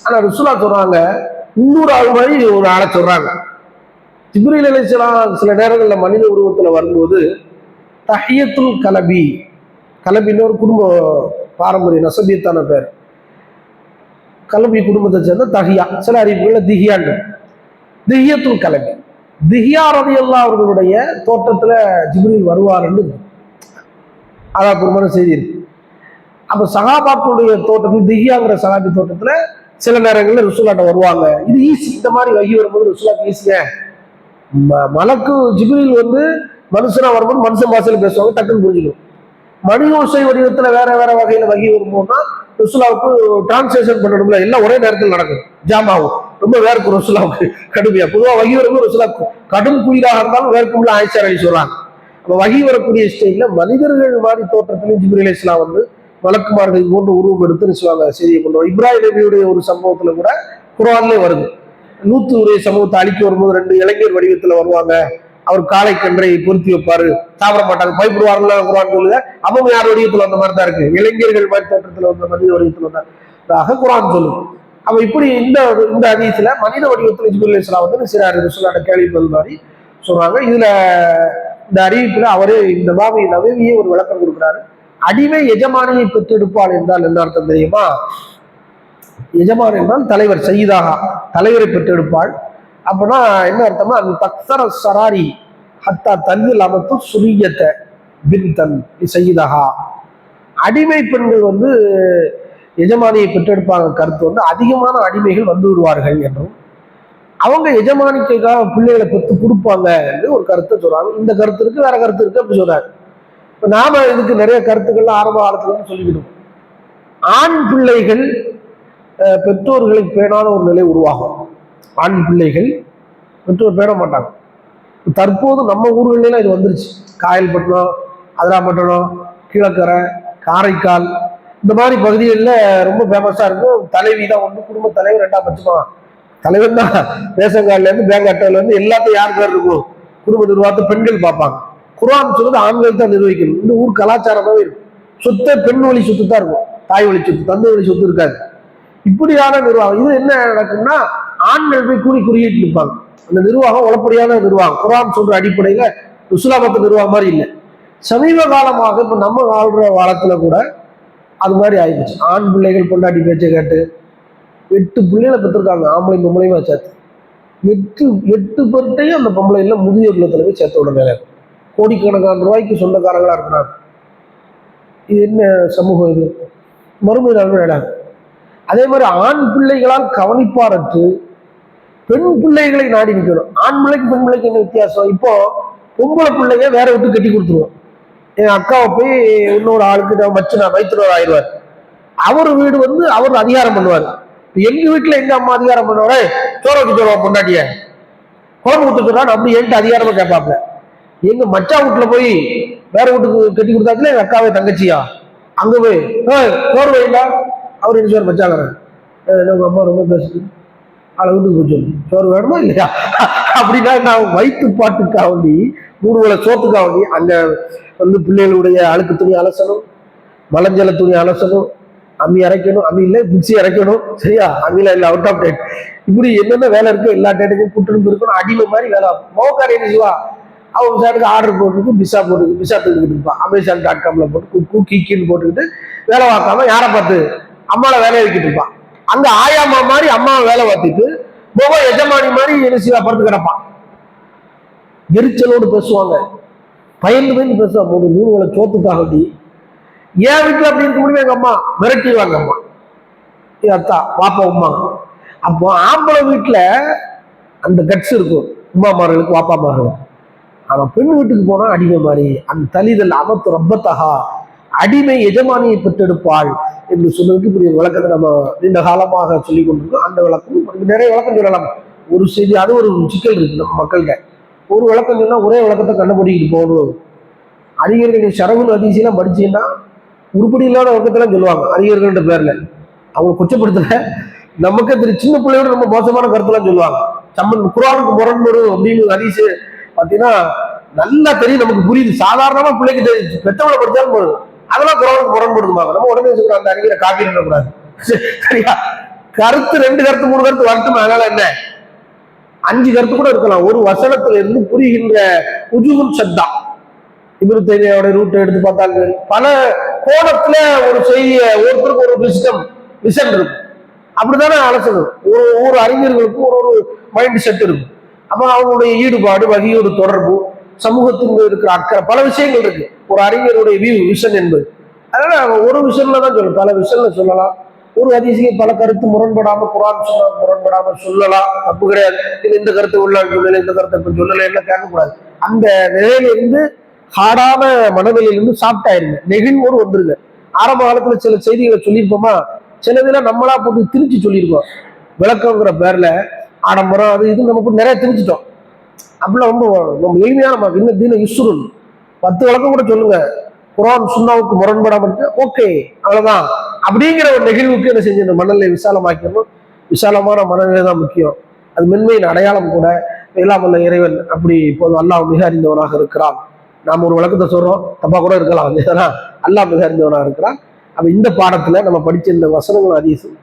ஆனா ரசூலா சொல்றாங்க இன்னொரு ஆள் மாதிரி ஒரு ஆளை சொல்றாங்க. ஜிப்ரீல் அலைஹிஸ்ஸலாம் சில நேரங்கள்ல மனித உருவத்துல வரும்போது தஹியத்துல் கலபி, கலபின்னு ஒரு குடும்ப பாரம்பரிய நசபியத்தான பேர், கலபி குடும்பத்தை சேர்ந்த தஹியா, சில அறிவிப்புகள்ல திஹியான்னு, திஹியத்துல் கலபி, திஹியா ரலியல்லாஹு அவர்களுடைய தோட்டத்துல ஜிப்ரீல் வருவாருன்னு ஆதாரபூர்வமான செய்தி இருக்கு. அப்ப சஹாபாக்களுடைய தோட்டத்தில், திஹியாங்கிற சஹாபி தோட்டத்துல சில நேரங்கள்ல ரசூலாட்ட வருவாங்க. இது ஈஸி, இந்த மாதிரி வகி வரும்போது ரசூலாக்கு ஈஸியா. மலக்கு ஜிப்ரீல் வந்து மனுஷனா வரும்போது மனுஷன் பாசையில பேசுவாங்க, டக்குன்னு புரிஞ்சுக்கணும். மணி ஓசை வடிவத்துல வேற வேற வகையில வகி வரும்போதுனா ரசூலாவுக்கு டிரான்ஸ்லேஷன் பண்ணணும்ல, எல்லாம் ஒரே நேரத்தில் நடக்கும், ஜாமாவும் ரொம்ப வேர்க்கும் ரசூலாவுக்கு கடுமையா. பொதுவாக வகி வரும்போது ரசூலாவுக்கு கடும் குயிலாக இருந்தாலும் வேர்க்கும்ல ஆயிஷா ரலி சொல்றாங்க. அப்ப வகி வரக்கூடிய ஸ்டைல மனிதர்கள் மாதிரி தோற்றத்திலையும் ஜிப்ரீல் அலைஹிஸ்ஸலாம் வந்து வழக்குமார்கள் போன்ற உருவம் எடுத்து சொல்லுவாங்க செய்தியை கொண்டு வரும். இப்ராஹிம் நபியுடைய ஒரு சம்பவத்துல கூட குர்ஆன்லயே வருது. லூத்து உடைய சமூகத்தை அழிக்க வரும்போது 2 இளைஞர் வடிவத்துல வருவாங்க, அவர் காளை கன்றை பொருத்தி வைப்பாரு, சாப்பிட மாட்டாங்க, பயப்படுவார்கள் குர்ஆன் சொல்லுங்க. அவங்க யார் வடிவத்துல வந்த மாதிரி தான் இருக்கு, இளைஞர்கள் மாதிரி தோற்றத்துல வந்த மனித வடிவத்துல வந்தாங்க குர்ஆன் சொல்லுங்க. அப்ப இப்படி இந்த ஹதீஸ்ல மனித வடிவத்துல ஜிப்ரீல் அலைஹிஸ்ஸலாம் வந்து சிறார் ரசூலோட கேள்வி பதில் மாதிரி சொல்றாங்க. இதுல இந்த அறிவிப்புல அவரே இந்த பாபி நபவியே ஒரு விளக்கம் கொடுக்குறாரு. அடிமை எஜமானியை பெற்றெடுப்பாள் என்றால் என்ன அர்த்தம் தெரியுமா? எஜமான் என்றால் தலைவர், சையீதாக தலைவரை பெற்றெடுப்பாள். அப்படின்னா என்ன அர்த்தம்னா அந்த தக்சர சராரி ஹத்தா தன்னில் அமத்து சுரியத்தை பின்தன் சையீதாக. அடிமை பெண்கள் வந்து எஜமானியை பெற்றெடுப்பாங்க கருத்து வந்து அதிகமான அடிமைகள் வந்து விடுவார்கள் என்றும், அவங்க எஜமானிக்காக பிள்ளைகளை பெற்று கொடுப்பாங்க என்று ஒரு கருத்தை சொல்றாங்க. இந்த கருத்து இருக்கு, வேற கருத்து இருக்கு அப்படி சொல்றாரு. இப்ப நாம இதுக்கு நிறைய கருத்துக்கள் ஆரம்ப காலத்துல இருந்து சொல்லிக்கிட்டோம். ஆண் பிள்ளைகள் பெற்றோர்களை பேணாத ஒரு நிலை உருவாகும். ஆண் பிள்ளைகள் பெற்றோர் பேண மாட்டாங்க. தற்போது நம்ம ஊர்களெல்லாம் இது வந்துருச்சு. காயல்பட்டினம், அதிராம்பட்டினம், கீழக்கரை, காரைக்கால் இந்த மாதிரி பகுதிகளில் ரொம்ப ஃபேமஸா இருக்கும். தலைவி தான் ஒன்று, குடும்ப தலைவர் 2ஆம் பட்சம் தலைவர் தான். ரேஷன் கார்டுல இருந்து பேங்க் அட்டையில இருந்து எல்லாத்தையும் யார் பேர் இருக்கும், குடும்ப நிர்வாகத்தை பெண்கள் பார்ப்பாங்க. குர்ஆன் சொல்றது ஆண்கள் தான் நிர்வகிக்கணும். இந்த ஊர் கலாச்சாரமாவே இருக்கும். சொத்தை பெண் வழி சொத்து தான் இருக்கும், தாய் வழி சொத்து, தந்தை வழி சொத்து இருக்காது. இப்படியான நிர்வாகம். இது என்ன நடக்கும்னா ஆண்கள் போய் கூறி குறியிட்டு இருப்பாங்க. அந்த நிர்வாகம் உளப்படியான நிர்வாகம், குர்ஆன் சொல்ற அடிப்படையில இஸ்லாமத்து நிர்வாகம் மாதிரி இல்லை. சமீப காலமாக இப்ப நம்ம வாழ்ற காலத்துல கூட அது மாதிரி ஆயிடுச்சு. ஆண் பிள்ளைகள் பொண்டாட்டி பேச்சை கேட்டு 8 பிள்ளைகளை பெற்றிருக்காங்க, ஆம்பளை பொம்பளையுமா சேர்த்து. 8 பேர்ட்டையும் அந்த பொம்பளைல முதியோர் இல்லத்துல போய் சேர்த்த உடனே கோடிக்கணக்கான ரூபாய்க்கு சொந்தக்காரங்களா இருக்கிறாங்க. இது என்ன சமூகம் இது? மறுமை நடக்கும். அதே மாதிரி ஆண் பிள்ளைகளால் கவனிப்பாரற்று பெண் பிள்ளைகளை நாடி நிற்கணும். ஆண் பிள்ளைக்கு பெண் பிள்ளைக்கு என்ன வித்தியாசம்? இப்போ பொம்பளை பிள்ளைங்க வேற விட்டு கட்டி கொடுத்துருவோம். என் அக்காவை போய் இன்னொரு ஆளுக்கு மச்சனா மைத்திரர் ஆயிடுவார். அவர் வீடு அவர் அதிகாரம் பண்ணுவார். எங்க வீட்டுல எங்க அம்மா அதிகாரம் பண்ணுவாரு, சோற வச்சு சொல்லுவா பொண்டாட்டிய, குழம்பு கொடுத்துறான் அப்படி என்கிட்ட அதிகாரமா கேட்பாப்ல. எங்க மச்சா வீட்டுல போய் வேற வீட்டுக்கு கட்டி கொடுத்தாச்சுல எங்க அக்காவே தங்கச்சியா, அங்க போய் சோறு வைங்களா, அவர் என்ன சார் மச்சாங்கிறேன், எங்க அம்மா ரொம்ப பேசுது, அவளை வீட்டுக்கு போய் சொல்லு சோறு வேணுமா இல்லையா அப்படின்னா நான் வயிற்று பாட்டுக்காக வேண்டி 3 வேளை சோத்துக்காக வேண்டி அங்க பிள்ளைகளுடைய அழுக்கு துணி அலசணும், மலஞ்சல துணி அலசணும், அம்மி அரைக்கணும், அம்மி இல்லை மிக்சி அரைக்கணும், சரியா, அம்மியில இல்லை அவுட் ஆஃப் டேட், இப்படி என்னென்ன வேலை இருக்கோ எல்லா டேட்டுக்கும் கூட்டணும் இருக்கணும். அடிமை மாதிரி வேலை. மோக்கார என்ன செய்வா, அவங்க விசாட்டுக்கு ஆர்டர் போட்டுருக்கு, பிஸா போட்டுருக்கு, பிஸா தூக்கிட்டு இருப்பான், Amazon.comல போட்டு குக்கின்னு போட்டுக்கிட்டு வேலை பார்க்காம யாரை பார்த்து அம்மாவை வேலையை வைக்கிட்டு இருப்பான். அங்க ஆயாமா மாதிரி அம்மாவை வேலை பார்த்துட்டு போக எஜமானி மாதிரி என்ன செய்வா, படுத்து கிடப்பான். எரிச்சலோடு பேசுவாங்க, பயந்து பேசுவாங்க. 3 வேளை சோத்துக்காக வேண்டி ஏன் வீட்டுல அப்படி இருக்க முடியும்? எங்க அம்மா மிரட்டிடுவாங்க. அம்மா அத்தா பாப்பா உமா. அப்போ ஆம்பளை வீட்டுல அந்த கட்ஸ் இருக்கும் உமாமார்களுக்கு, வாப்பாமார்களுக்கு. அவன் பெண் வீட்டுக்கு போனா அடிமை மாதிரி. அந்த தலிதல் அமத்து ரப்பத்தகா, அடிமை எஜமானியை பெற்றெடுப்பாள் என்று சொன்னதுக்கு இப்படி ஒரு விளக்கத்தை நம்ம நீண்ட காலமாக சொல்லிக் கொண்டிருக்கோம். அந்த விளக்கம் நிறைய விளக்கம் சொல்லலாம். ஒரு செய்தி அது ஒரு சிக்கல் இருக்கு நம்ம மக்கள்கிட்ட. ஒரு விளக்கம் சொன்னா ஒரே விளக்கத்தை கண்டுபிடிக்கிட்டு போகணும். அறிஞர்கள் ஷரகுல் ஹதீஸெல்லாம் படிச்சீங்கன்னா உருப்படி இல்லாத வர்க்கத்தெல்லாம் சொல்லுவாங்க அறிஞர்கள்ன்ற பேர்ல. அவங்க கொச்சப்படுத்தல, நமக்கு சின்ன பிள்ளையோட ரொம்ப மோசமான கருத்தெல்லாம் சொல்லுவாங்க. குர்ஆனுக்கு முரண்படும் அப்படின்னு ஹதீஸ் பாத்தீங்கன்னா நல்லா தெரியும், நமக்கு புரியுது. சாதாரணமா பிள்ளைக்கு தெரியுது, பெற்றவங்களை படிச்சாலும் போதும் அதெல்லாம் குர்ஆனுக்கு முரண்படுமாங்க. நம்ம உடனே சொல்றோம் அந்த அறிஞரை காப்பி பண்ணக்கூடாது, சரியா? கருத்து 2 கருத்து 3 கருத்து வரட்டும், அதனால என்ன 5 கருத்து கூட இருக்கலாம். ஒரு வசனத்துல இருந்து புரிகின்ற உஜுகுன் சத்தா இப்னு தைமியாவோட ரூட்டை எடுத்து பார்த்தாங்க. பல கோணத்துல ஒரு செய்திய ஒருத்தருக்கு ஒரு விஷன் இருக்கும். அப்படித்தானே அலசணும். ஒவ்வொரு அறிஞர்களுக்கும் ஒரு மைண்ட் செட் இருக்கும். அப்ப அவங்களுடைய ஈடுபாடு, வகையோடு தொடர்பு, சமூகத்தின் இருக்கிற அக்கறை, பல விஷயங்கள் இருக்கு ஒரு அறிஞருடைய விஷன் என்பது. அதனால ஒரு விஷன்ல தான் சொல்லணும், பல விஷன்ல சொல்லலாம். ஒரு ஹதீஸுக்கு பல கருத்து முரண்படாம குர்ஆன் சொன்னா முரண்படாம சொல்லலாம், தப்பு கிடையாது. இந்த கருத்து உள்ள சொல்லல, இந்த கருத்தை சொல்லல, எல்லாம் கேட்கக்கூடாது. அந்த நிலையிலிருந்து ஹார்டான மனநிலையிலிருந்து சாஃப்ட் ஆயிருங்க, நெகிழ்வோடு வந்துருங்க. ஆரம்ப காலத்துல சில செய்திகளை சொல்லியிருப்போமா, சில இதெல்லாம் நம்மளா போட்டு திரிச்சு சொல்லியிருக்கோம். விளக்கங்கிற பேர்ல ஆடம்பரம் அது இது நம்ம நிறைய திரிச்சிட்டோம். அப்படிலாம் ரொம்ப எளிமையான இன்னும் தீன இஸ்ருன் 10 விளக்கம் கூட சொல்லுங்க, குர்ஆன் சுன்னாவுக்கு முரண்படாம இருக்கு, ஓகே அவ்வளவுதான். அப்படிங்கிற ஒரு நெகிழ்வுக்கு என்ன செஞ்சு இந்த மனநிலை விசாலமாக்கணும். விசாலமான மனநிலை தான் முக்கியம். அது மென்மையின் அடையாளம் கூட. எல்லாம் வல்ல இறைவன் அப்படி இப்போது அல்லாஹ் மிக அறிந்தவனாக இருக்கிறான். நாம் ஒரு விளக்கத்தை சொல்றோம், தப்பா கூட இருக்கலாம், அல்லாஹ் மிக அறிந்தவனாக இருக்கிறான். அப்ப இந்த பாடத்துல நம்ம படிச்ச இந்த வசனங்கள் ஹதீஸும்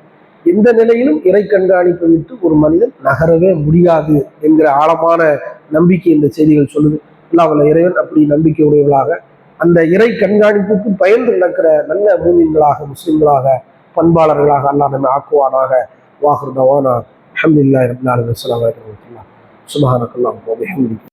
எந்த நிலையிலும் இறை கண்காணிப்பை விட்டு ஒரு மனிதன் நகரவே முடியாது என்கிற ஆழமான நம்பிக்கை இந்த செய்திகள் சொல்லுது. அல்லாஹ் வல்ல இறைவன் அப்படி நம்பிக்கை உடையவர்களாக, அந்த இறை கண்காணிப்புக்கு பயந்து நடக்கிற நல்ல மூமின்களாக, முஸ்லிம்களாக, பண்பாளர்களாக அல்லாஹ் நம்ம ஆக்குவானாக. வாஹிர் தவானா அல்ஹம்துலில்லாஹி ரப்பில் ஆலமீன். அஸ்ஸலாமு அலைக்கும் வரஹ்மத்துல்லாஹி சுப்ஹானக்கல்லாஹு வ பிஹம்திக.